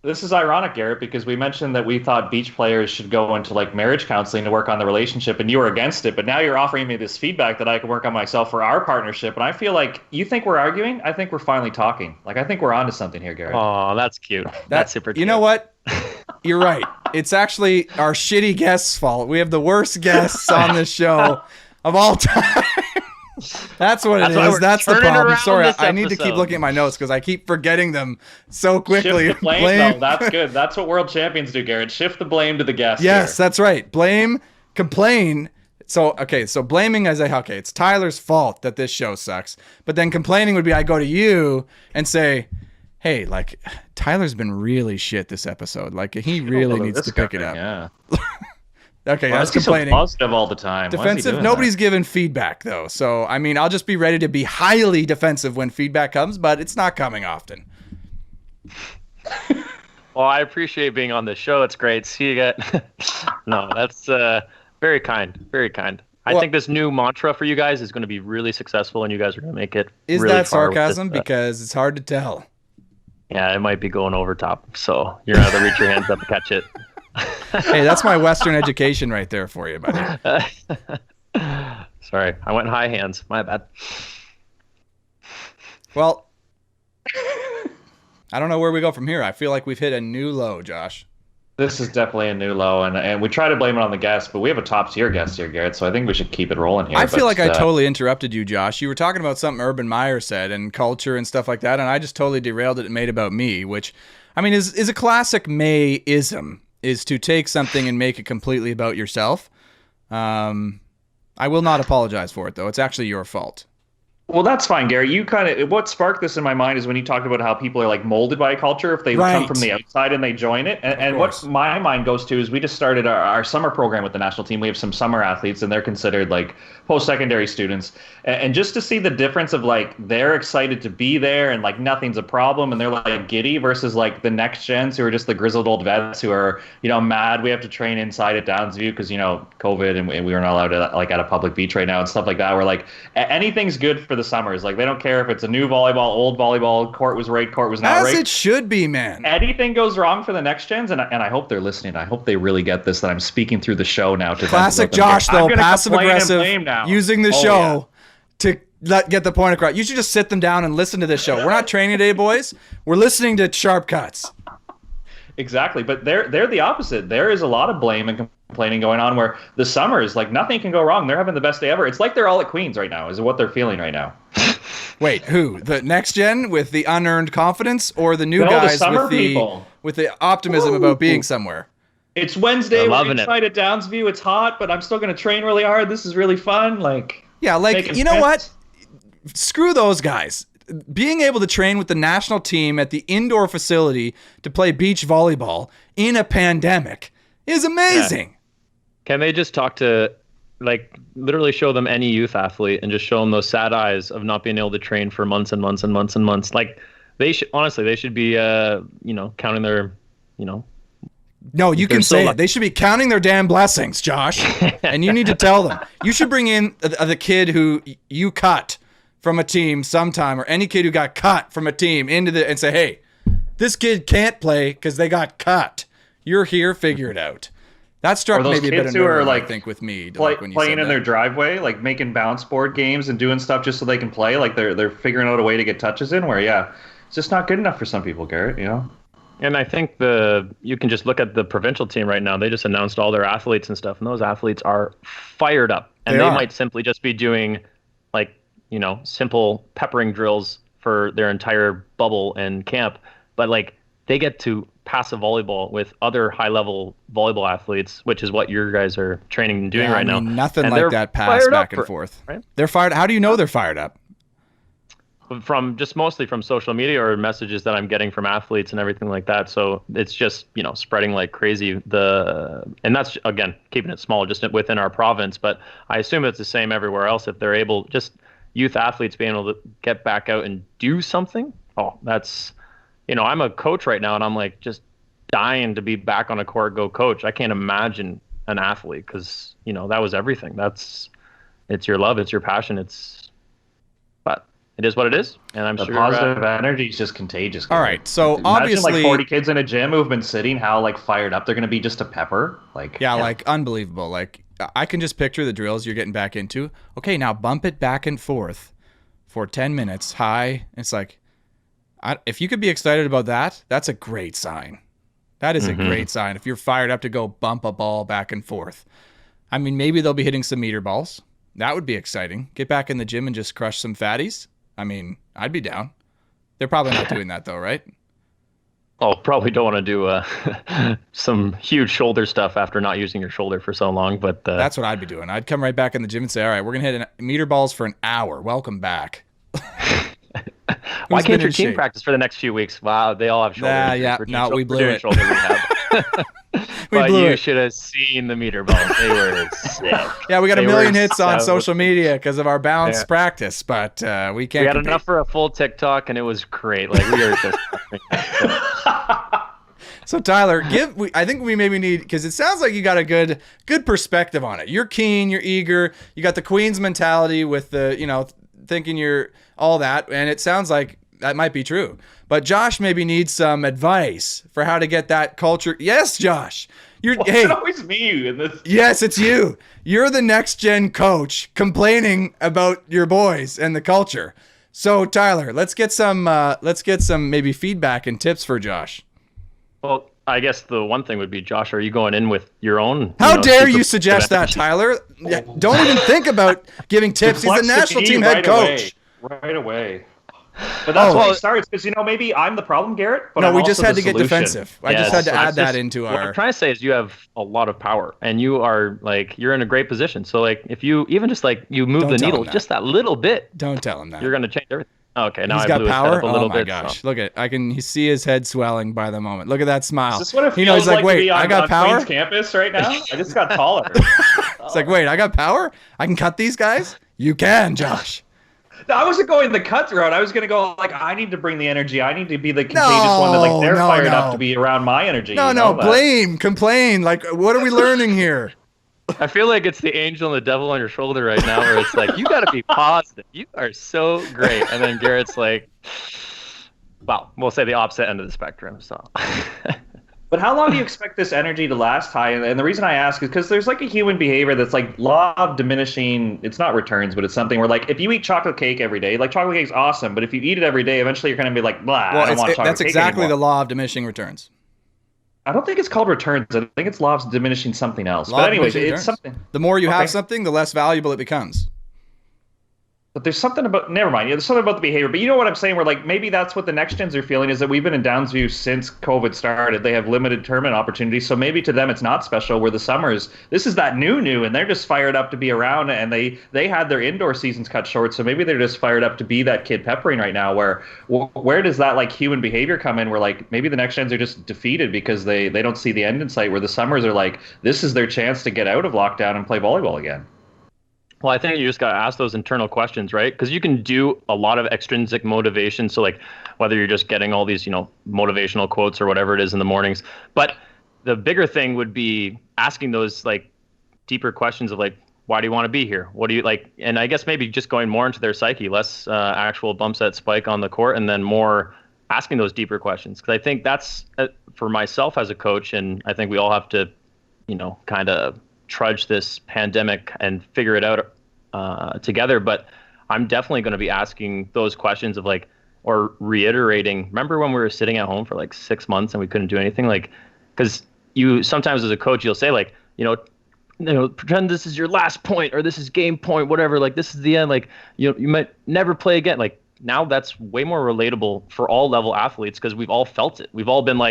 This is ironic, Garrett, because we mentioned that we thought beach players should go into like marriage counseling to work on the relationship, and you were against it. But now you're offering me this feedback that I can work on myself for our partnership. And I feel like you think we're arguing. I think we're finally talking. Like, I think we're onto something here, Garrett. Oh, that's cute. That's super cute. You know what? You're right. It's actually our shitty guests' fault. We have the worst guests on this show of all time. That's what it is. That's the problem. Sorry, I need to keep looking at my notes because I keep forgetting them so quickly. Shift the blame. No, that's good. That's what world champions do, Garrett. Shift the blame to the guest. Yes, here. That's right. Blame, complain. So blaming as it's Tyler's fault that this show sucks. But then complaining would be I go to you and say, hey, like, Tyler's been really shit this episode. Like, he really needs to pick it up. Yeah. Okay, that's complaining. So positive all the time. Defensive. Nobody's given feedback though, so I mean, I'll just be ready to be highly defensive when feedback comes, but it's not coming often. Well, I appreciate being on the show. It's great. See you again. No, that's very kind. Very kind. I think this new mantra for you guys is going to be really successful, and you guys are going to make it. Is really that sarcasm? Because it's hard to tell. Yeah, it might be going over top. So you're going to have to reach your hands up and catch it. Hey, that's my Western education right there for you, buddy. Sorry, I went high hands. My bad. Well, I don't know where we go from here. I feel like we've hit a new low, Josh. This is definitely a new low, and we try to blame it on the guest, but we have a top-tier guest here, Garrett, so I think we should keep it rolling here. I feel like I totally interrupted you, Josh. You were talking about something Urban Meyer said and culture and stuff like that, and I just totally derailed it and made about me, which, I mean, is a classic May-ism. Is to take something and make it completely about yourself. I will not apologize for it, though. It's actually your fault. Well, that's fine, Gary. You what sparked this in my mind is when you talked about how people are like molded by a culture if they come from the outside and they join it. And what my mind goes to is we just started our summer program with the national team. We have some summer athletes, and they're considered like post-secondary students. And just to see the difference of like they're excited to be there and like nothing's a problem and they're like giddy versus like the next gens who are just the grizzled old vets who are, mad. We have to train inside at Downsview because, COVID and we were not allowed to like at a public beach right now and stuff like that. We're like anything's good for the summers. Like they don't care if it's a new volleyball, old volleyball, court was right, court was not right. As it should be, man. Anything goes wrong for the next gens, and I hope they're listening. I hope they really get this, that I'm speaking through the show now. To Classic Josh, though, passive-aggressive, using the show to get the point across. You should just sit them down and listen to this show. We're not training today, boys. We're listening to Sharp Cuts. Exactly, but they're the opposite. There is a lot of blame and complaining going on where the summers, like nothing can go wrong. They're having the best day ever. It's like they're all at Queens right now, is what they're feeling right now. Wait, who? The next gen with the unearned confidence, or the new guys with the optimism about being somewhere? It's Wednesday. We're inside at Downsview. It's hot, but I'm still going to train really hard. This is really fun. You know what? Screw those guys. Being able to train with the national team at the indoor facility to play beach volleyball in a pandemic is amazing. Yeah. Can they just talk to, literally show them any youth athlete and just show them those sad eyes of not being able to train for months and months and months and months? Like, they should be, counting their, No, you can say it. They should be counting their damn blessings, Josh. And you need to tell them. You should bring in the kid who you cut from a team sometime, or any kid who got cut from a team and say, hey, this kid can't play because they got cut. You're here, figure it out. That struck maybe a bit of nerve, I think, with me. Playing in their driveway, like making bounce board games and doing stuff just so they can play. Like they're figuring out a way to get touches in where, it's just not good enough for some people, Garrett, And I think you can just look at the provincial team right now. They just announced all their athletes and stuff, and those athletes are fired up. And they might simply just be doing simple peppering drills for their entire bubble and camp. But they get to pass a volleyball with other high-level volleyball athletes, which is what your guys are training and doing right now. Nothing like that pass back and forth. Right? They're fired. How do you know they're fired up? mostly from social media or messages that I'm getting from athletes and everything like that. So it's just, spreading like crazy. And that's, again, keeping it small just within our province, but I assume it's the same everywhere else. If they're able, just youth athletes being able to get back out and do something. Oh, that's, I'm a coach right now and I'm like just dying to be back on a court, go coach. I can't imagine an athlete because, that was everything. It's your love, it's your passion. But it is what it is, and I'm the sure positive energy is just contagious. All right, so imagine obviously, like 40 kids in a gym who've been sitting, how like fired up they're going to be just to pepper. Like like unbelievable. Like I can just picture the drills you're getting back into. Okay, now bump it back and forth for 10 minutes high. It's like, if you could be excited about that, that's a great sign. That is a great sign. If you're fired up to go bump a ball back and forth. I mean, maybe they'll be hitting some meter balls. That would be exciting. Get back in the gym and just crush some fatties. I mean, I'd be down. They're probably not doing that though, right? Oh, probably don't want to do some huge shoulder stuff after not using your shoulder for so long. But that's what I'd be doing. I'd come right back in the gym and say, all right, we're going to hit meter balls for an hour. Welcome back. Why can't your team practice for the next few weeks? Wow, they all have shoulder. We blew it. Shoulder rehab. But you should have seen the meter balls. They were sick. Yeah, we got a million hits on social media because of our balanced practice, but we can't. We had enough for a full TikTok, and it was great. Like we were just. So Tyler, I think we maybe need, because it sounds like you got a good perspective on it. You're keen, you're eager, you got the Queen's mentality with the thinking you're all that, and it sounds like that might be true. But Josh maybe needs some advice for how to get that culture. Yes, Josh. It's always me in this. Yes, it's you. You're the next gen coach complaining about your boys and the culture. So Tyler, let's get some maybe feedback and tips for Josh. Well, I guess the one thing would be, Josh, are you going in with your own? How dare you suggest that, Tyler? Don't even think about giving tips. He's the national team head coach. Right away. But that's why it starts, because maybe I'm the problem, Garrett. But we just had to get defensive. I just had to add that into our. What I'm trying to say is you have a lot of power, and you are you're in a great position. So if you even just you move the needle just that little bit, don't tell him that you're going to change everything. Okay, now he's got power. Oh my gosh! So. Look at you see his head swelling by the moment. Look at that smile. Is this what it feels he's like, wait, to be I got power. Queen's campus right now. I just got taller. It's like, wait, I got power. I can cut these guys. You can, Josh. No, I wasn't going the cutthroat. I was going to go I need to bring the energy. I need to be the contagious one that they're fired up to be around my energy. Blame, complain. What are we learning here? I feel like it's the angel and the devil on your shoulder right now, where it's you got to be positive. You are so great. And then Garrett's well, we'll say the opposite end of the spectrum. So. But how long do you expect this energy to last, Ty? And the reason I ask is because there's a human behavior that's law of diminishing. It's not returns, but it's something where if you eat chocolate cake every day, chocolate cake's awesome, but if you eat it every day, eventually you're going to be blah, I don't want chocolate cake that's exactly anymore. The law of diminishing returns. I don't think it's called returns. I think it's law of diminishing something else. But anyways, it's something. The more you have something, the less valuable it becomes. But there's something about, never mind. There's something about the behavior. But you know what I'm saying? Where maybe that's what the next gens are feeling, is that we've been in Downsview since COVID started. They have limited tournament opportunities. So maybe to them it's not special, where the summers, this is that new, and they're just fired up to be around, and they had their indoor seasons cut short. So maybe they're just fired up to be that kid peppering right now, where does that human behavior come in, where maybe the next gens are just defeated because they don't see the end in sight, where the summers are this is their chance to get out of lockdown and play volleyball again. Well, I think you just got to ask those internal questions, right? Because you can do a lot of extrinsic motivation. So whether you're just getting all these, motivational quotes or whatever it is in the mornings. But the bigger thing would be asking those deeper questions of why do you want to be here? What do you like? And I guess maybe just going more into their psyche, less actual bumps at spike on the court, and then more asking those deeper questions. Because I think that's for myself as a coach, and I think we all have to, kind of trudge this pandemic and figure it out together. But I'm definitely going to be asking those questions of or reiterating, remember when we were sitting at home for 6 months and we couldn't do anything? Because you sometimes as a coach, you'll say pretend this is your last point, or this is game point, whatever, this is the end, you might never play again. Now that's way more relatable for all level athletes, because we've all felt it. We've all been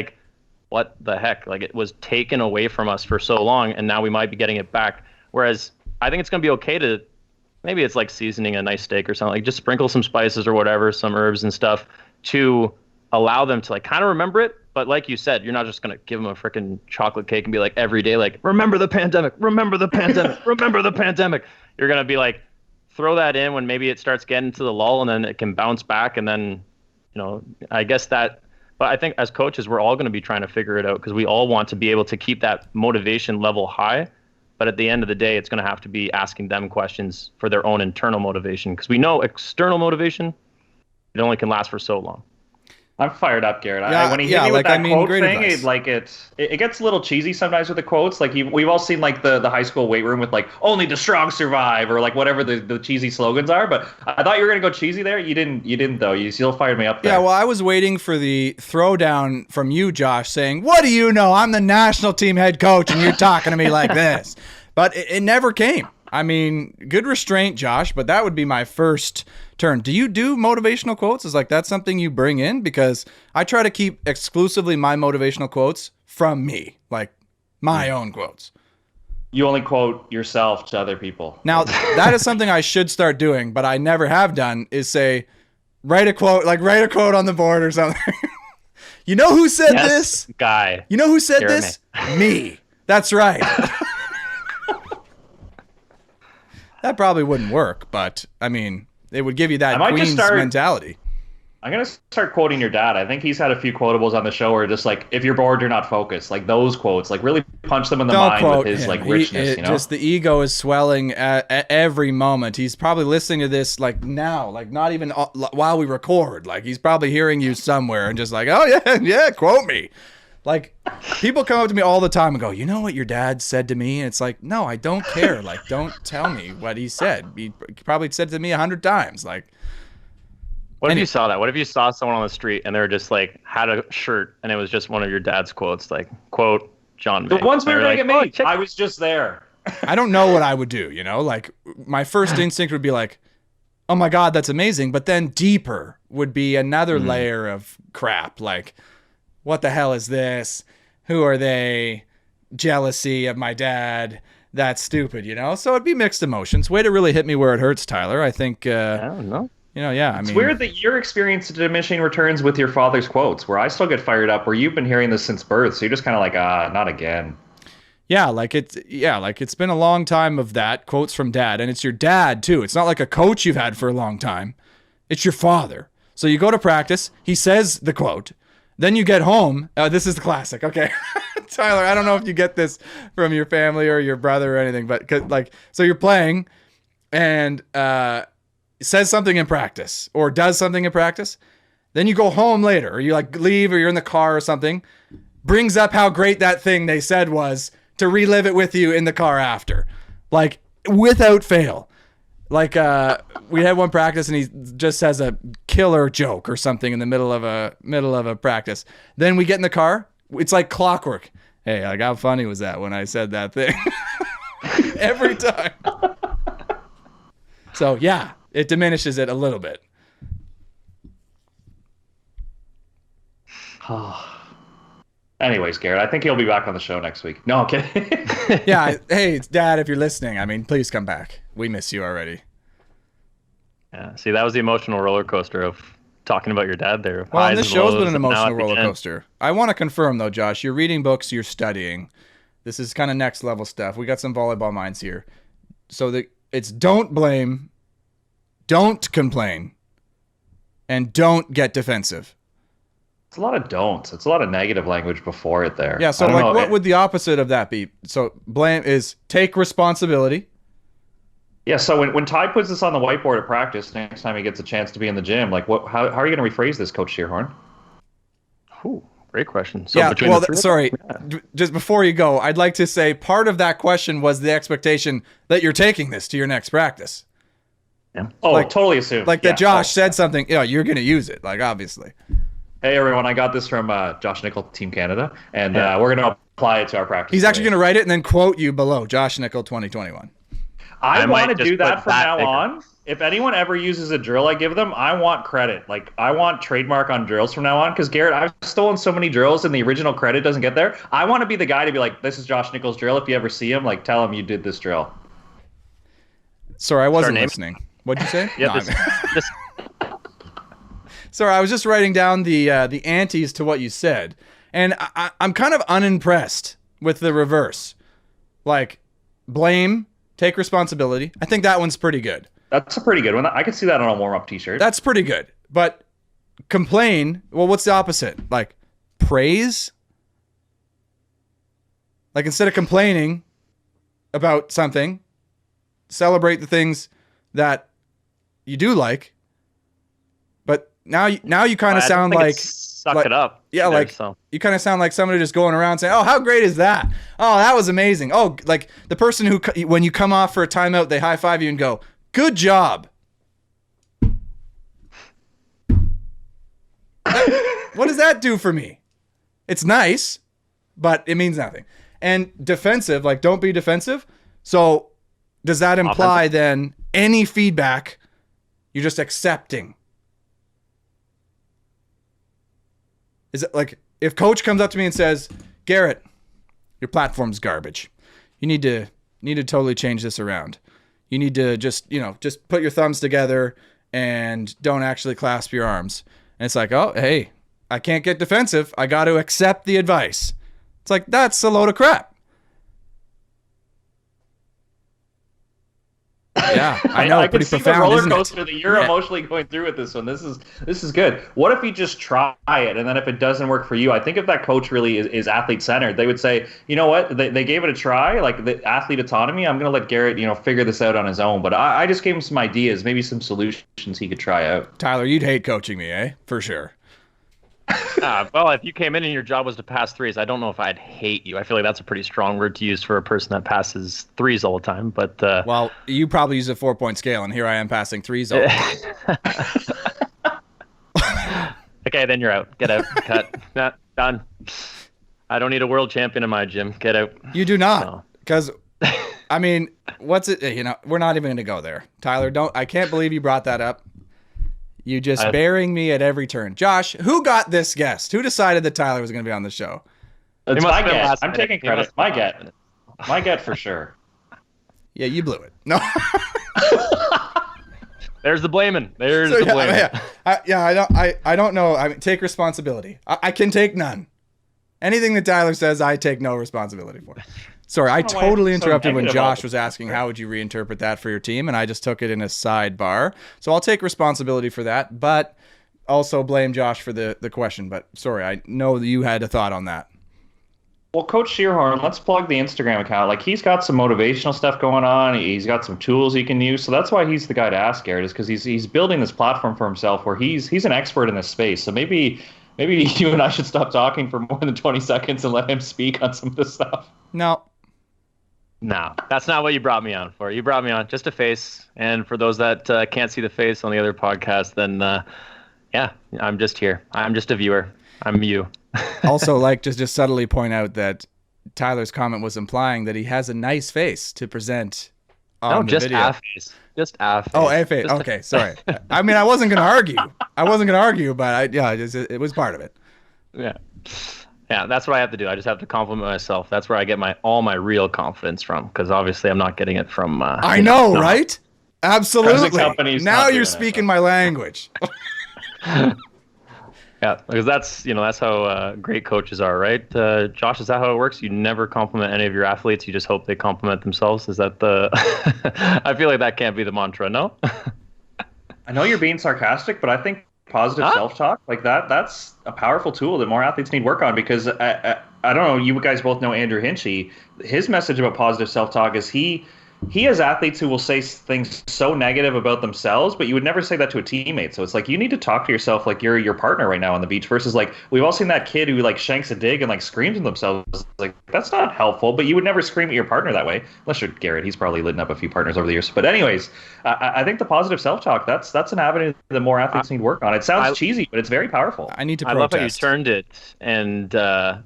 what the heck? It was taken away from us for so long, and now we might be getting it back. Whereas I think it's going to be okay to maybe it's like seasoning a nice steak or something. Like just sprinkle some spices or whatever, some herbs and stuff to allow them to like kind of remember it. But like you said, you're not just going to give them a freaking chocolate cake and be like every day, like, remember the pandemic, remember the pandemic, remember the pandemic. You're going to be like, throw that in when maybe it starts getting to the lull and then it can bounce back. And then, I guess that, but I think as coaches, we're all going to be trying to figure it out because we all want to be able to keep that motivation level high. But at the end of the day, it's going to have to be asking them questions for their own internal motivation because we know external motivation, it only can last for so long. I'm fired up, Garrett. Yeah, When he hit me with that quote thing, advice. it gets a little cheesy sometimes with the quotes. Like we've all seen like the high school weight room with like only the strong survive or like whatever the cheesy slogans are. But I thought you were gonna go cheesy there. You didn't though. You still fired me up there. Yeah, well, I was waiting for the throwdown from you, Josh, saying, "What do you know? I'm the national team head coach, and you're talking to me like this." But it never came. I mean, good restraint, Josh, but that would be my first turn. Do you do motivational quotes? Is like that something you bring in? Because I try to keep exclusively my motivational quotes from me, like my own quotes. You only quote yourself to other people. Now, that is something I should start doing, but I never have done, is say, write a quote on the board or something. You know who said this? Guy. You know who said this? Me. That's right. That probably wouldn't work, but I mean, it would give you that Queen's mentality. I'm going to start quoting your dad. I think he's had a few quotables on the show where just like, if you're bored, you're not focused. Like those quotes, like really punch them in the mind with his like richness, Just the ego is swelling at every moment. He's probably listening to this like now, like not even while we record. Like he's probably hearing you somewhere and just like, oh yeah, quote me. Like, people come up to me all the time and go, you know what your dad said to me? And it's like, no, I don't care. Like, don't tell me what he said. He probably said it to me 100 times. Like, what if you saw that? What if you saw someone on the street and they were just like, had a shirt and it was just one of your dad's quotes, like, quote, John May. The ones we were going to get made. I was just there. I don't know what I would do, Like, my first instinct would be like, oh my God, that's amazing. But then deeper would be another layer of crap. Like, what the hell is this? Who are they? Jealousy of my dad. That's stupid, So it'd be mixed emotions. Way to really hit me where it hurts, Tyler. I think. I don't know. It's weird that your experience of diminishing returns with your father's quotes, where I still get fired up, where you've been hearing this since birth, so you're just kind of like, not again. Yeah, it's been a long time of that, quotes from dad, and it's your dad too. It's not like a coach you've had for a long time. It's your father. So you go to practice, he says the quote. Then you get home. This is the classic. Okay. Tyler, I don't know if you get this from your family or your brother or anything, but so you're playing and says something in practice or does something in practice. Then you go home later or you like leave or you're in the car or something, brings up how great that thing they said was to relive it with you in the car after, like without fail. Like we had one practice and he just says a killer joke or something in the middle of a practice. Then we get in the car. It's like clockwork. Hey, like how funny was that when I said that thing? Every time. So yeah, it diminishes it a little bit. Anyways, Garrett, I think he'll be back on the show next week. No, I'm kidding. Yeah, hey, Dad, if you're listening, I mean, please come back. We miss you already. Yeah, see, that was the emotional roller coaster of talking about your dad there. Well, and this show's been an emotional roller coaster. I want to confirm, though, Josh, you're reading books, you're studying. This is kind of next level stuff. We got some volleyball minds here. So it's don't blame, don't complain, and don't get defensive. It's a lot of don'ts. It's a lot of negative language before it there. Yeah, so like what would the opposite of that be? So blame is take responsibility. Yeah, so when Ty puts this on the whiteboard at practice, next time he gets a chance to be in the gym, like how are you going to rephrase this, Coach Shearhorn? Ooh, great question. So yeah, well, just before you go, I'd like to say part of that question was the expectation that you're taking this to your next practice. Yeah. Oh, totally assumed. Like that Josh said something, you're going to use it, like obviously. Hey, everyone, I got this from Josh Nickel, Team Canada, and we're going to apply it to our practice. He's actually going to write it and then quote you below, Josh Nickel 2021. I want to do that from now on. If anyone ever uses a drill I give them, I want credit. Like, I want trademark on drills from now on, because, Garrett, I've stolen so many drills and the original credit doesn't get there. I want to be the guy to be like, this is Josh Nickel's drill. If you ever see him, like, tell him you did this drill. Sorry, I wasn't listening. What'd you say? Yeah, Sorry, I was just writing down the antes to what you said, and I'm kind of unimpressed with the reverse. Like, blame, take responsibility. I think that one's pretty good. That's a pretty good one. I could see that on a warm-up t-shirt. That's pretty good. But complain, well, what's the opposite? Like, praise? Like, instead of complaining about something, celebrate the things that you do like. But now you kind of sound like suck it up. Yeah, you kind of sound like somebody just going around saying, "Oh, how great is that? Oh, that was amazing." Oh, like the person who, when you come off for a timeout, they high five you and go, "Good job." What does that do for me? It's nice, but it means nothing. And defensive, like, don't be defensive. So does that imply then any feedback you're just accepting? Is it like if coach comes up to me and says, "Garrett, your platform's garbage. You need to totally change this around. You need to just put your thumbs together and don't actually clasp your arms." And it's like, "Oh, hey, I can't get defensive. I got to accept the advice." It's like, that's a load of crap. Yeah, I know. I pretty can see profound, the roller isn't it? coaster that you're emotionally going through with this one. This is good. What if you just try it, and then if it doesn't work for you, I think if that coach really is athlete centered, they would say, you know what, they gave it a try, like the athlete autonomy. I'm going to let Garrett, figure this out on his own. But I just gave him some ideas, maybe some solutions he could try out. Tyler, you'd hate coaching me, eh? For sure. Well, if you came in and your job was to pass threes, I don't know if I'd hate you. I feel like that's a pretty strong word to use for a person that passes threes all the time. But well, you probably use a 4-point scale, and here I am passing threes all the time. Okay, then you're out. Get out. Cut. Nah, done. I don't need a world champion in my gym. Get out. You do not, because I mean, what's it? We're not even going to go there, Tyler. I can't believe you brought that up. You just burying me at every turn. Josh, who got this guest? Who decided that Tyler was going to be on the show? It's my get. I'm taking credit. My get. My get for sure. Yeah, you blew it. No. There's the blaming. There's the blaming. I don't know. I mean, take responsibility. I can take none. Anything that Tyler says, I take no responsibility for. Sorry, I totally interrupted when Josh was asking how would you reinterpret that for your team, and I just took it in a sidebar. So I'll take responsibility for that, but also blame Josh for the question. But sorry, I know that you had a thought on that. Well, Coach Shearhorn, let's plug the Instagram account. Like, he's got some motivational stuff going on. He's got some tools he can use. So that's why he's the guy to ask, Garrett, is because he's building this platform for himself where he's an expert in this space. So maybe you and I should stop talking for more than 20 seconds and let him speak on some of this stuff. No, that's not what you brought me on for. You brought me on just a face. And for those that can't see the face on the other podcast, then yeah, I'm just here. I'm just a viewer. I'm you. Also, just subtly point out that Tyler's comment was implying that he has a nice face to present on the video. A face. Just a face. Oh, a face. Okay, sorry. I mean, I wasn't going to argue. But it was part of it. Yeah. Yeah, that's what I have to do. I just have to compliment myself. That's where I get all my real confidence from, because obviously I'm not getting it from... I know, right? Absolutely. Now you're speaking my language. Yeah, because that's how great coaches are, right? Josh, is that how it works? You never compliment any of your athletes. You just hope they compliment themselves. Is that the... I feel like that can't be the mantra, no? I know you're being sarcastic, but I think positive self-talk, like that's a powerful tool that more athletes need work on, because I don't know, you guys both know Andrew Hinchy. His message about positive self-talk is he has athletes who will say things so negative about themselves, but you would never say that to a teammate. So it's like, you need to talk to yourself like you're your partner right now on the beach, versus like, we've all seen that kid who like shanks a dig and like screams at themselves. Like, that's not helpful, but you would never scream at your partner that way, unless you're Garrett. He's probably lit up a few partners over the years. But anyways, I think the positive self-talk, that's an avenue that more athletes need work on. It sounds cheesy, but it's very powerful. I need to protest. I love how you turned it and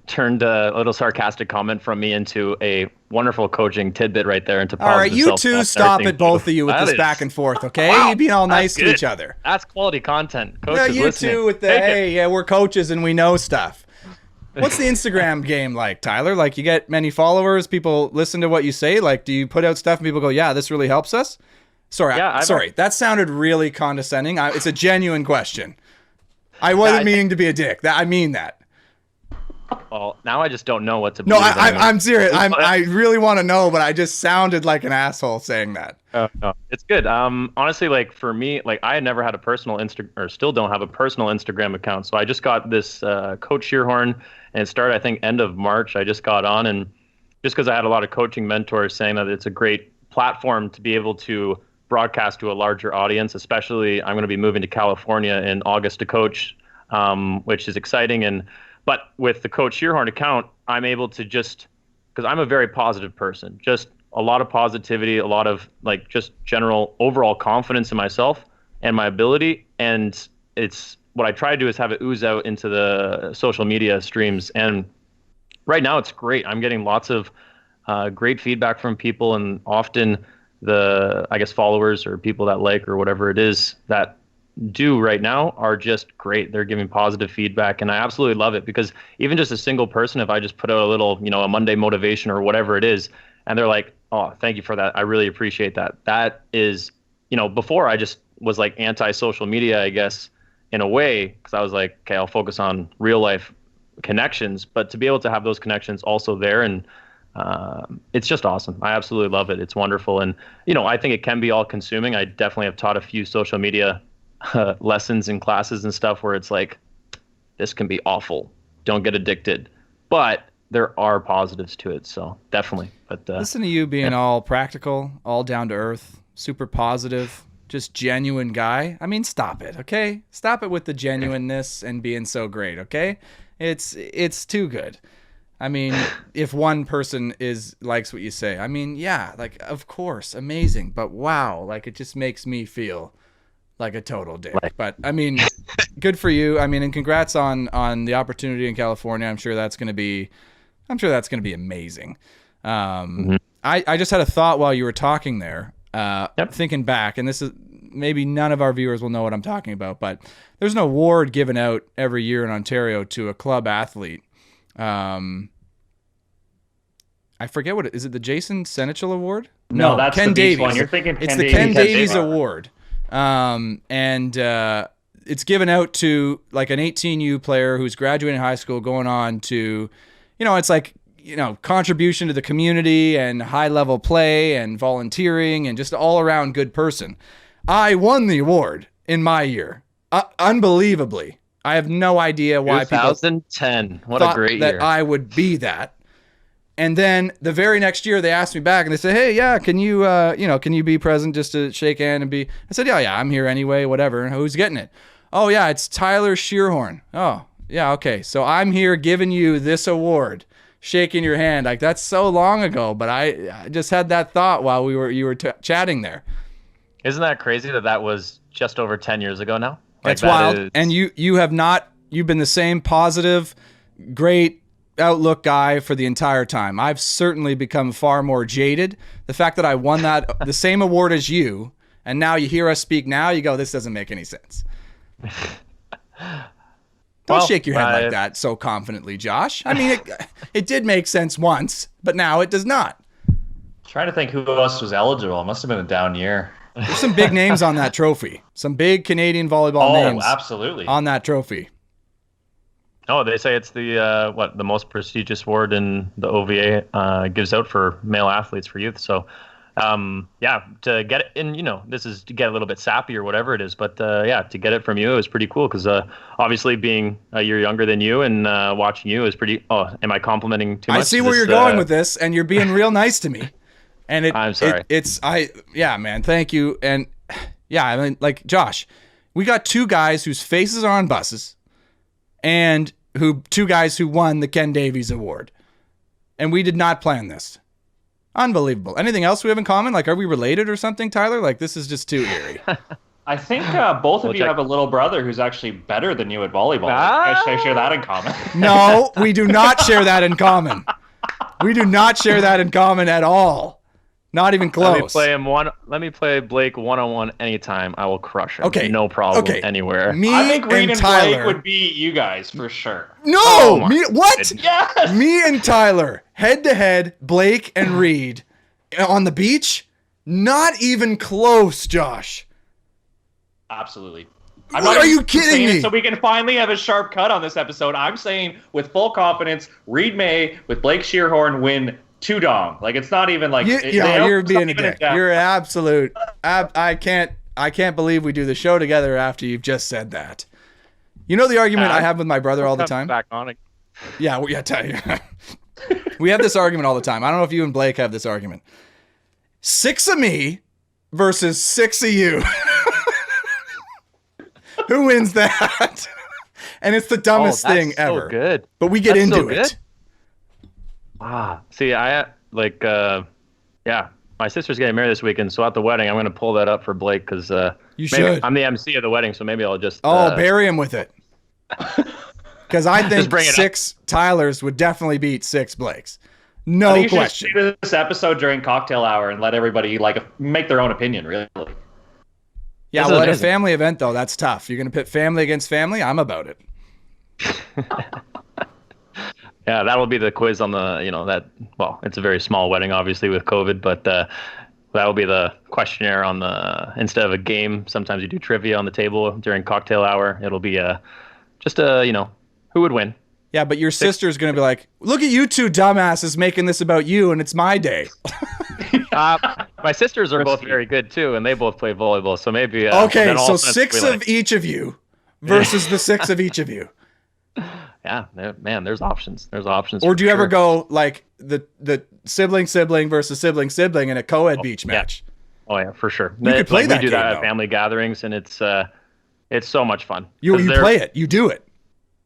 turned a little sarcastic comment from me into a wonderful coaching tidbit right there into positive. All right, you two stop it, both of you, with this back and forth, okay? Wow, you're being all nice to each other. That's quality content. Coaches yeah, you listening. two with the, hey, yeah, we're coaches and we know stuff. What's the Instagram game like, Tyler? Like, you get many followers, people listen to what you say? Like, do you put out stuff and people go, yeah, this really helps us? Sorry, sorry. That sounded really condescending. It's a genuine question. I wasn't meaning to be a dick. I mean that. Well, now I just don't know what to believe. No, I'm serious. I really want to know, but I just sounded like an asshole saying that. No, it's good. Honestly, like for me, like I had never had a personal or still don't have a personal Instagram account. So I just got this Coach Shearhorn, and it started, I think, end of March. I just got on, and just because I had a lot of coaching mentors saying that it's a great platform to be able to broadcast to a larger audience. Especially, I'm going to be moving to California in August to coach, which is exciting. But with the Coach Shearhorn account, I'm able to just, because I'm a very positive person, just a lot of positivity, a lot of like just general overall confidence in myself and my ability. And it's what I try to do is have it ooze out into the social media streams. And right now it's great. I'm getting lots of great feedback from people, and often the, I guess, followers or people that like or whatever it is that do right now are just great. They're giving positive feedback, and I absolutely love it, because even just a single person, if I just put out a little, a Monday motivation or whatever it is, and they're like, oh, thank you for that, I really appreciate that. That is, before I just was like anti-social media, I guess, in a way, because I was like, okay, I'll focus on real life connections, but to be able to have those connections also there, and it's just awesome. I absolutely love it. It's wonderful. And, I think it can be all consuming. I definitely have taught a few social media lessons and classes and stuff where it's like, this can be awful. Don't get addicted. But there are positives to it. So definitely. But listen to you being all practical, all down to earth, super positive, just genuine guy. I mean, stop it. Okay. Stop it with the genuineness and being so great. Okay. It's too good. I mean, if one person likes what you say, I mean, yeah, like, of course, amazing. But wow, like, it just makes me feel like a total dick. But I mean, good for you. I mean, and congrats on the opportunity in California. I'm sure that's going to be amazing. I just had a thought while you were talking there, thinking back, and this is, maybe none of our viewers will know what I'm talking about, but there's an award given out every year in Ontario to a club athlete. I forget what is it, the Jason Senechel Award? No, that's Ken the Davies. One. You're thinking it's the Ken Davies Award. And it's given out to like an 18U player who's graduating high school, going on to, it's like, contribution to the community and high level play and volunteering and just all around good person. I won the award in my year. Unbelievably. I have no idea why 2010. What a great year. That I would be that. And then the very next year they asked me back and they said, hey, yeah, can you, can you be present just to shake hand and be, I said, yeah, I'm here anyway, whatever. Who's getting it? Oh yeah, it's Tyler Shearhorn. Oh yeah. Okay. So I'm here giving you this award, shaking your hand. Like, that's so long ago, but I just had that thought while you were chatting there. Isn't that crazy that was just over 10 years ago now? That's wild. And you've been the same positive, great outlook guy for the entire time. I've certainly become far more jaded. The fact that I won the same award as you, and now you hear us speak now, you go, this doesn't make any sense. Don't shake your head like that so confidently, Josh. I mean, it did make sense once, but now it does not. Trying to think who else was eligible. It must have been a down year. There's some big names on that trophy. Some big Canadian volleyball names. Oh, absolutely. On that trophy. Oh, they say it's the the most prestigious award in the OVA gives out for male athletes for youth. So, to get it, and this is to get a little bit sappy or whatever it is, but to get it from you, it was pretty cool because obviously being a year younger than you and watching you is pretty. Oh, am I complimenting too much? I see where you're going with this, and you're being real nice to me. And I'm sorry. Man, thank you. And yeah, I mean, like, Josh, we got two guys whose faces are on buses, and two guys who won the Ken Davies Award, and we did not plan this. Unbelievable. Anything else we have in common? Like, are we related or something, Tyler? Like, this is just too eerie. I think both of you have a little brother who's actually better than you at volleyball. I share that in common. No, we do not share that in common. We do not share that in common at all. Not even close. Let me play Blake one-on-one anytime. I will crush him. Okay. No problem anywhere. I think Reed and Blake would beat you guys for sure. No! What? Yes! Me and Tyler, head to head, Blake and Reed on the beach? Not even close, Josh. Absolutely. Are you kidding me? So we can finally have a sharp cut on this episode. I'm saying with full confidence, Reed May with Blake Shearhorn win 2-dong. Like, it's not even like you're being a dick. You're absolute. I can't believe we do the show together after you've just said that. You know the argument I have with my brother all the time? Back on it. Yeah, tell you. We have this argument all the time. I don't know if you and Blake have this argument. 6 of me versus 6 of you. Who wins that? And it's the dumbest thing ever. So good. But we get into it. See, my sister's getting married this weekend, so at the wedding, I'm going to pull that up for Blake because you should. I'm the MC of the wedding, so maybe I'll just bury him with it. Because I think 6 Tylers would definitely beat 6 Blakes. No question. You should do this episode during cocktail hour and let everybody make their own opinion, really. Yeah, well, at a family event, though, that's tough. You're going to pit family against family? I'm about it. Yeah, that'll be the quiz on the, it's a very small wedding, obviously, with COVID, but that'll be the questionnaire on instead of a game, sometimes you do trivia on the table during cocktail hour. It'll be who would win? Yeah, but your sister's going to be like, look at you 2 dumbasses making this about you, and it's my day. My sisters are both very good, too, and they both play volleyball, so maybe... okay, so 6 of each of you versus the 6 of each of you. Yeah, man, there's options. There's options. Or do you ever go like the sibling versus sibling in a co-ed beach match? Oh yeah, for sure. You could play that. We do game, that though. at family gatherings, and it's so much fun. You play it. You do it.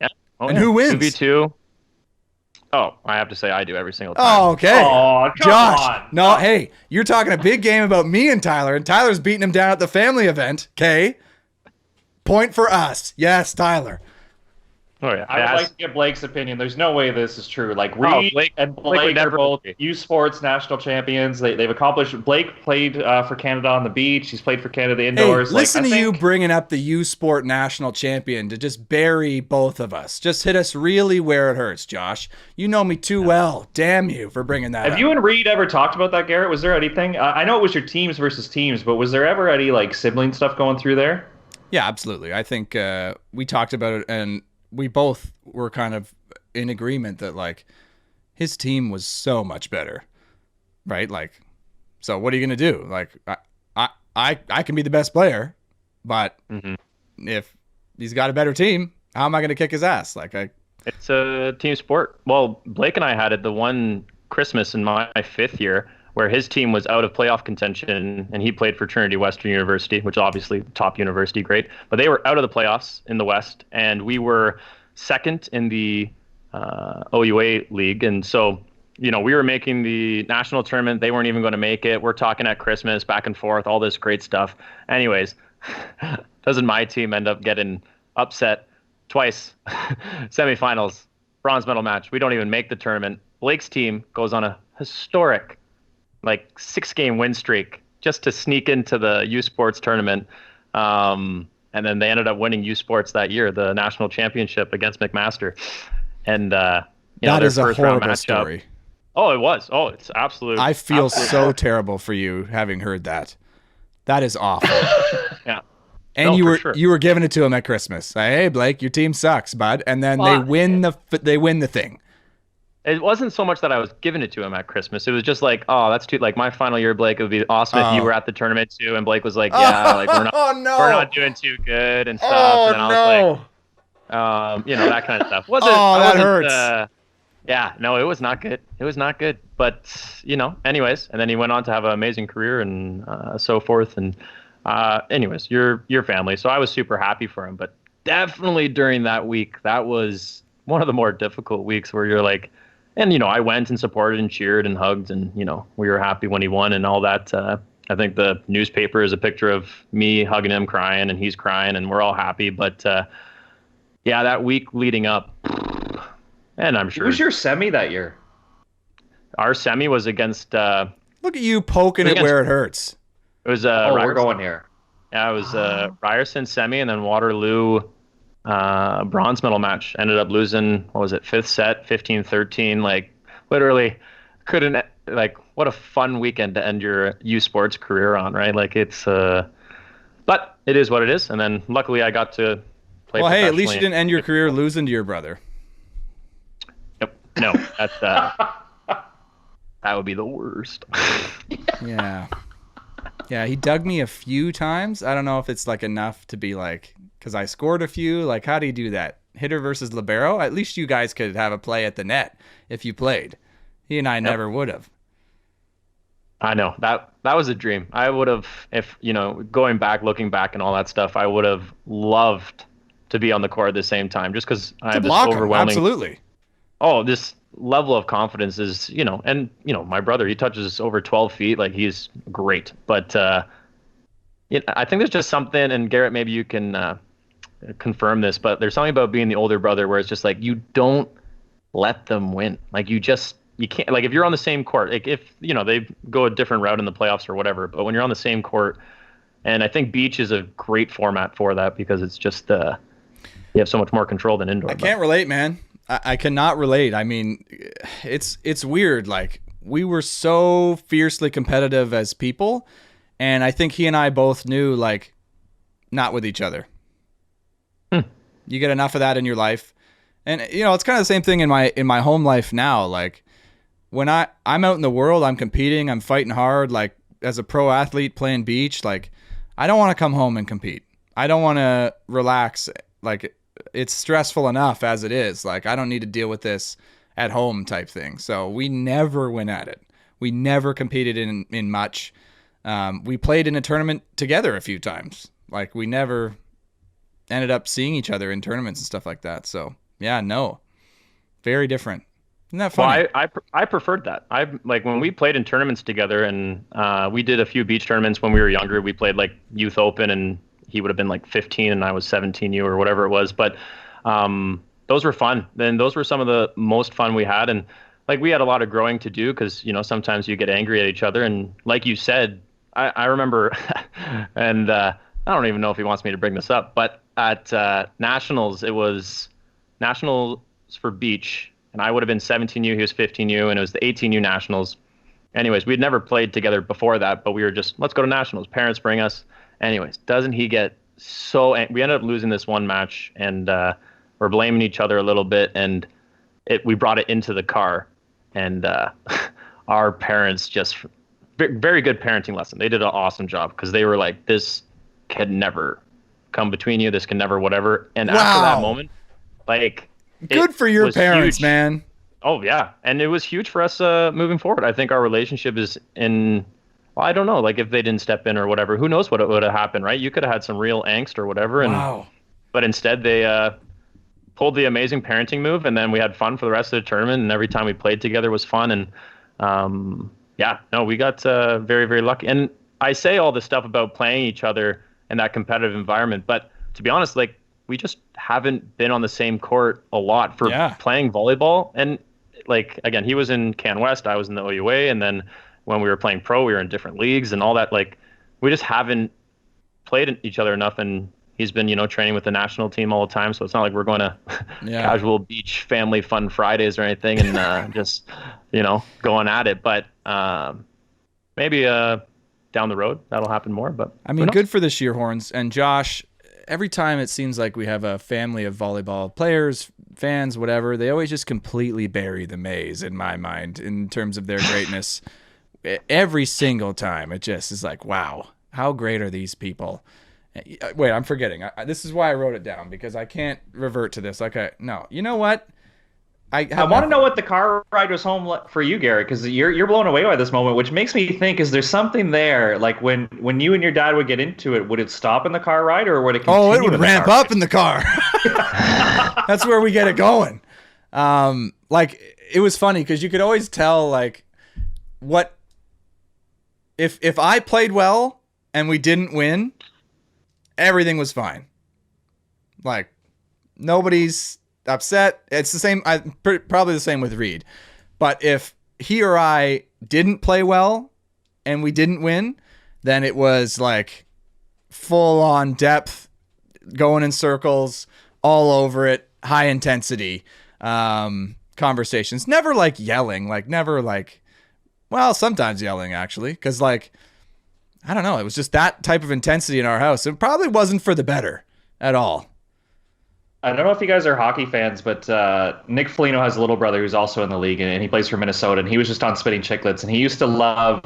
Yeah. And who wins? 2v2. Oh, I have to say I do every single time. Oh, okay. Oh, Josh. on. No, hey, you're talking a big game about me and Tyler, and Tyler's beating him down at the family event. Okay. Point for us. Yes, Tyler. Oh yeah. I would like to get Blake's opinion. There's no way this is true. Like Reed and Blake are both U Sports national champions. They've accomplished. Blake played for Canada on the beach. He's played for Canada indoors. Hey, listen to you bringing up the U Sport national champion to just bury both of us. Just hit us really where it hurts, Josh. You know me too well. Damn you for bringing that up. Have you and Reed ever talked about that, Garrett? Was there anything? I know it was your teams versus teams, but was there ever any sibling stuff going through there? Yeah, absolutely. I think we talked about it, and we both were kind of in agreement that his team was so much better, right? So what are you gonna do? I can be the best player, but if he's got a better team, how am I gonna kick his ass? It's a team sport. Well, Blake and I had it the one Christmas in my 5th year where his team was out of playoff contention, and he played for Trinity Western University, which is obviously top university, great. But they were out of the playoffs in the West, and we were 2nd in the OUA league. And so, we were making the national tournament. They weren't even going to make it. We're talking at Christmas, back and forth, all this great stuff. Anyways, doesn't my team end up getting upset twice? Semifinals, bronze medal match. We don't even make the tournament. Blake's team goes on a historic 6-game win streak just to sneak into the U Sports tournament. And then they ended up winning U Sports that year, the national championship against McMaster. And, that is a horrible story. Oh, it was. Oh, it's absolute. I feel so terrible for you having heard that. That is awful. Yeah. And you were giving it to him at Christmas. Hey, Blake, your team sucks, bud. And then they win the thing. It wasn't so much that I was giving it to him at Christmas. It was just that's too my final year, Blake. It would be awesome if you were at the tournament too. And Blake was like, yeah, we're not doing too good and stuff. Oh, and I was that kind of stuff. That hurts. Yeah, no, it was not good. It was not good. But anyways, and then he went on to have an amazing career and so forth. And anyways, your family. So I was super happy for him. But definitely during that week, that was one of the more difficult weeks where you're like. And, I went and supported and cheered and hugged and, we were happy when he won and all that. I think the newspaper is a picture of me hugging him, crying, and he's crying, and we're all happy. But, that week leading up, and I'm sure. Who was your semi that year? Our semi was against. Look at you poking it where it hurts. It was. We're going here. Yeah, it was Ryerson semi and then Waterloo. Bronze medal match. Ended up losing, 5th set, 15-13. Literally couldn't like what a fun weekend to end your U Sports career on, right? Like it's but it is what it is. And then luckily I got to play. Well, hey, at least you didn't end your career losing to your brother. Nope. No, that's that would be the worst. Yeah. Yeah, he dug me a few times. I don't know if it's like enough to be like, because I scored a few. Like, how do you do that? Hitter versus libero? At least you guys could have a play at the net if you played. He and I never would have. I know. That was a dream. I would have, if, going back, looking back and all that stuff, I would have loved to be on the court at the same time, just because I have this overwhelming. Absolutely. Oh, this level of confidence is, and my brother, he touches over 12 feet. Like, he's great. But I think there's just something, and Garrett, maybe you can confirm this, but there's something about being the older brother where it's just like, you don't let them win. Like, you can't, like, if you're on the same court, like if, they go a different route in the playoffs or whatever, but when you're on the same court, and I think beach is a great format for that because it's just, you have so much more control than indoor. I can't relate, man. I cannot relate. I mean, it's weird. Like, we were so fiercely competitive as people, and I think he and I both knew, like, not with each other. You get enough of that in your life. And, it's kind of the same thing in my home life now. Like, when I'm out in the world, I'm competing, I'm fighting hard, like, as a pro athlete playing beach, like, I don't want to come home and compete. I don't want to relax. Like, it's stressful enough as it is. Like, I don't need to deal with this at home type thing. So we never went at it. We never competed in much. We played in a tournament together a few times. Like, we never ended up seeing each other in tournaments and stuff like that. So yeah, no, very different. Isn't that funny? Well, I preferred that. Like, when we played in tournaments together, and we did a few beach tournaments when we were younger. We played like Youth Open, and he would have been like 15 and I was 17 or whatever it was. But those were fun. Then those were some of the most fun we had. And like, we had a lot of growing to do because, sometimes you get angry at each other. And like you said, I remember, and I don't even know if he wants me to bring this up, but at Nationals, it was Nationals for beach. And I would have been 17U, he was 15U, and it was the 18U Nationals. Anyways, we'd never played together before that, but we were just, let's go to Nationals. Parents bring us. Anyways, doesn't he get so... We ended up losing this one match, and we're blaming each other a little bit, and we brought it into the car, and our parents just... Very good parenting lesson. They did an awesome job, because they were like, this can never come between you. This can never whatever. And after that moment, like... Good for your parents, huge. Man. Oh, yeah. And it was huge for us moving forward. I think our relationship is in... Well, I don't know, like, if they didn't step in or whatever, who knows what would have happened, right? You could have had some real angst or whatever. And, but instead, they pulled the amazing parenting move, and then we had fun for the rest of the tournament, and every time we played together was fun. And, we got very, very lucky. And I say all this stuff about playing each other in that competitive environment, but to be honest, like, we just haven't been on the same court a lot for playing volleyball. And, like, again, he was in Can West, I was in the OUA, and then when we were playing pro, we were in different leagues and all that. Like, we just haven't played each other enough, and he's been, training with the national team all the time. So it's not like we're going to casual beach family fun Fridays or anything and just, going at it. But maybe down the road, that'll happen more. But I mean, good for the Shearhorns. And Josh, every time it seems like we have a family of volleyball players, fans, whatever, they always just completely bury the Mays in my mind in terms of their greatness. Every single time, it just is like, wow, how great are these people? Wait, I'm forgetting. This is why I wrote it down, because I can't revert to this. No, you know what? I want to know what the car ride was home for you, Garrett, because you're blown away by this moment, which makes me think: is there something there? Like, when you and your dad would get into it, would it stop in the car ride, or would it continue? Oh, it would ramp up in the car. That's where we get it going. Like, it was funny because you could always tell, like, what. If I played well and we didn't win, everything was fine. Like, nobody's upset. It's the same. Probably the same with Reed. But if he or I didn't play well and we didn't win, then it was like full on depth, going in circles, all over it, high intensity conversations. Never like yelling, like never like Well, sometimes yelling, actually, because, like, I don't know. It was just that type of intensity in our house. It probably wasn't for the better at all. I don't know if you guys are hockey fans, but Nick Foligno has a little brother who's also in the league, and he plays for Minnesota, and he was just on Spitting Chicklets, and he used to love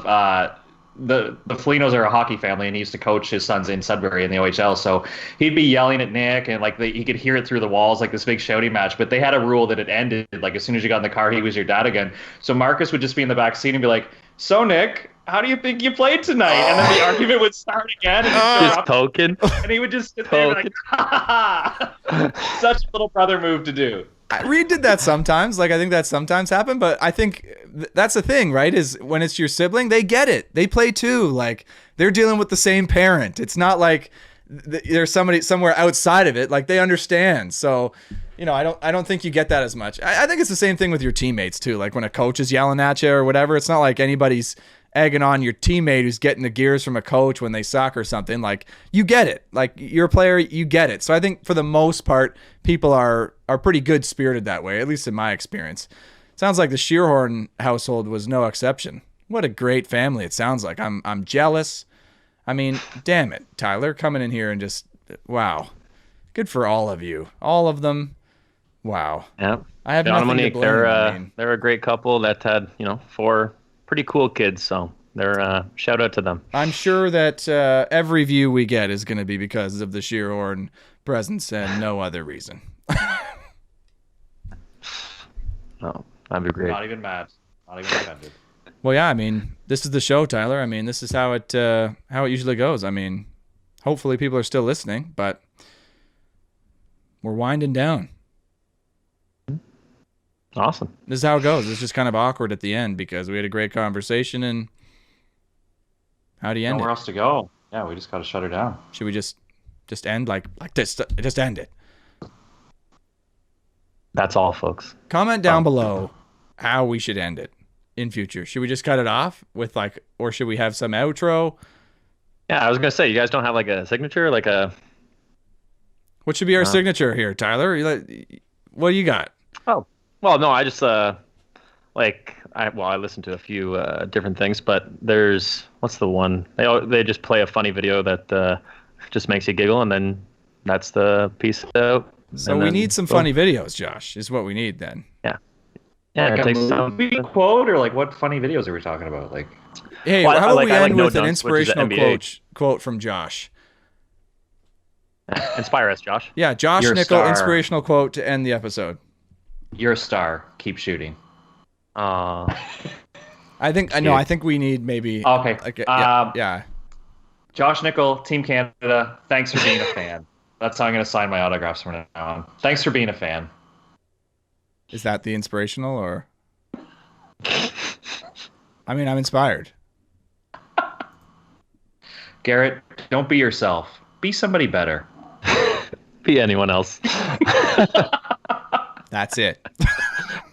the Folignos are a hockey family, and he used to coach his sons in Sudbury in the OHL. So he'd be yelling at Nick, and like he could hear it through the walls, like this big shouting match. But they had a rule that it ended like as soon as you got in the car, he was your dad again. So Marcus would just be in the back seat and be like, "So Nick, how do you think you played tonight?" And then the argument would start again. And just poking. And he would just sit there and be like, ha, ha, ha. Such a little brother move to do. Reed did that sometimes. Like, I think that sometimes happened, but I think that's the thing, right? Is when it's your sibling, they get it. They play too. Like, they're dealing with the same parent. It's not like there's somebody somewhere outside of it. Like, they understand. So, you know, I don't think you get that as much. I think it's the same thing with your teammates too. Like when a coach is yelling at you or whatever, it's not like anybody's egging on your teammate who's getting the gears from a coach when they suck or something. Like, you get it. Like, you're a player, you get it. So I think for the most part, people are pretty good spirited that way, at least in my experience. Sounds like the Shearhorn household was no exception. What a great family it sounds like. I'm jealous. I mean, damn it, Tyler, coming in here and just, wow. Good for all of you. All of them. Wow. Yeah. I have John nothing and Monique, to blame. they're a great couple that had, 4 pretty cool kids, so they're shout out to them. I'm sure that every view we get is going to be because of the Shearhorn presence and no other reason. Oh, that'd be great. Not even mad. Not even offended. Well, yeah, I mean, this is the show, Tyler. I mean, this is how it usually goes. I mean, hopefully people are still listening, but we're winding down. Awesome. This is how it goes. It's just kind of awkward at the end because we had a great conversation, and how do you end Nowhere it? else to go. Yeah, we just got to shut her down. Should we just end like this? Just end it. That's all, folks. Comment down below how we should end it in future. Should we just cut it off with or should we have some outro? Yeah, I was gonna say, you guys don't have like a signature, like a. What should be our signature here, Tyler? What do you got? Oh, well, no, I just I listened to a few different things, but there's what's the one? They just play a funny video that just makes you giggle, and then that's the piece out. So we need some funny videos, Josh, is what we need then. Yeah. Yeah, Like it takes a movie quote, or like what funny videos are we talking about? Like, hey, Well, how about we I like end No with an Dunks, which is inspirational NBA. quote from Josh? Inspire us, Josh. Yeah, Josh You're a Nickel, star. inspirational quote to end the episode. you're a star. Keep shooting. I think we need maybe. Okay. Yeah. Josh Nickel, Team Canada. Thanks for being a fan. That's how I'm going to sign my autographs from now on. Thanks for being a fan. Is that the inspirational or? I mean, I'm inspired. Garrett, don't be yourself. Be somebody better. Be anyone else. That's it.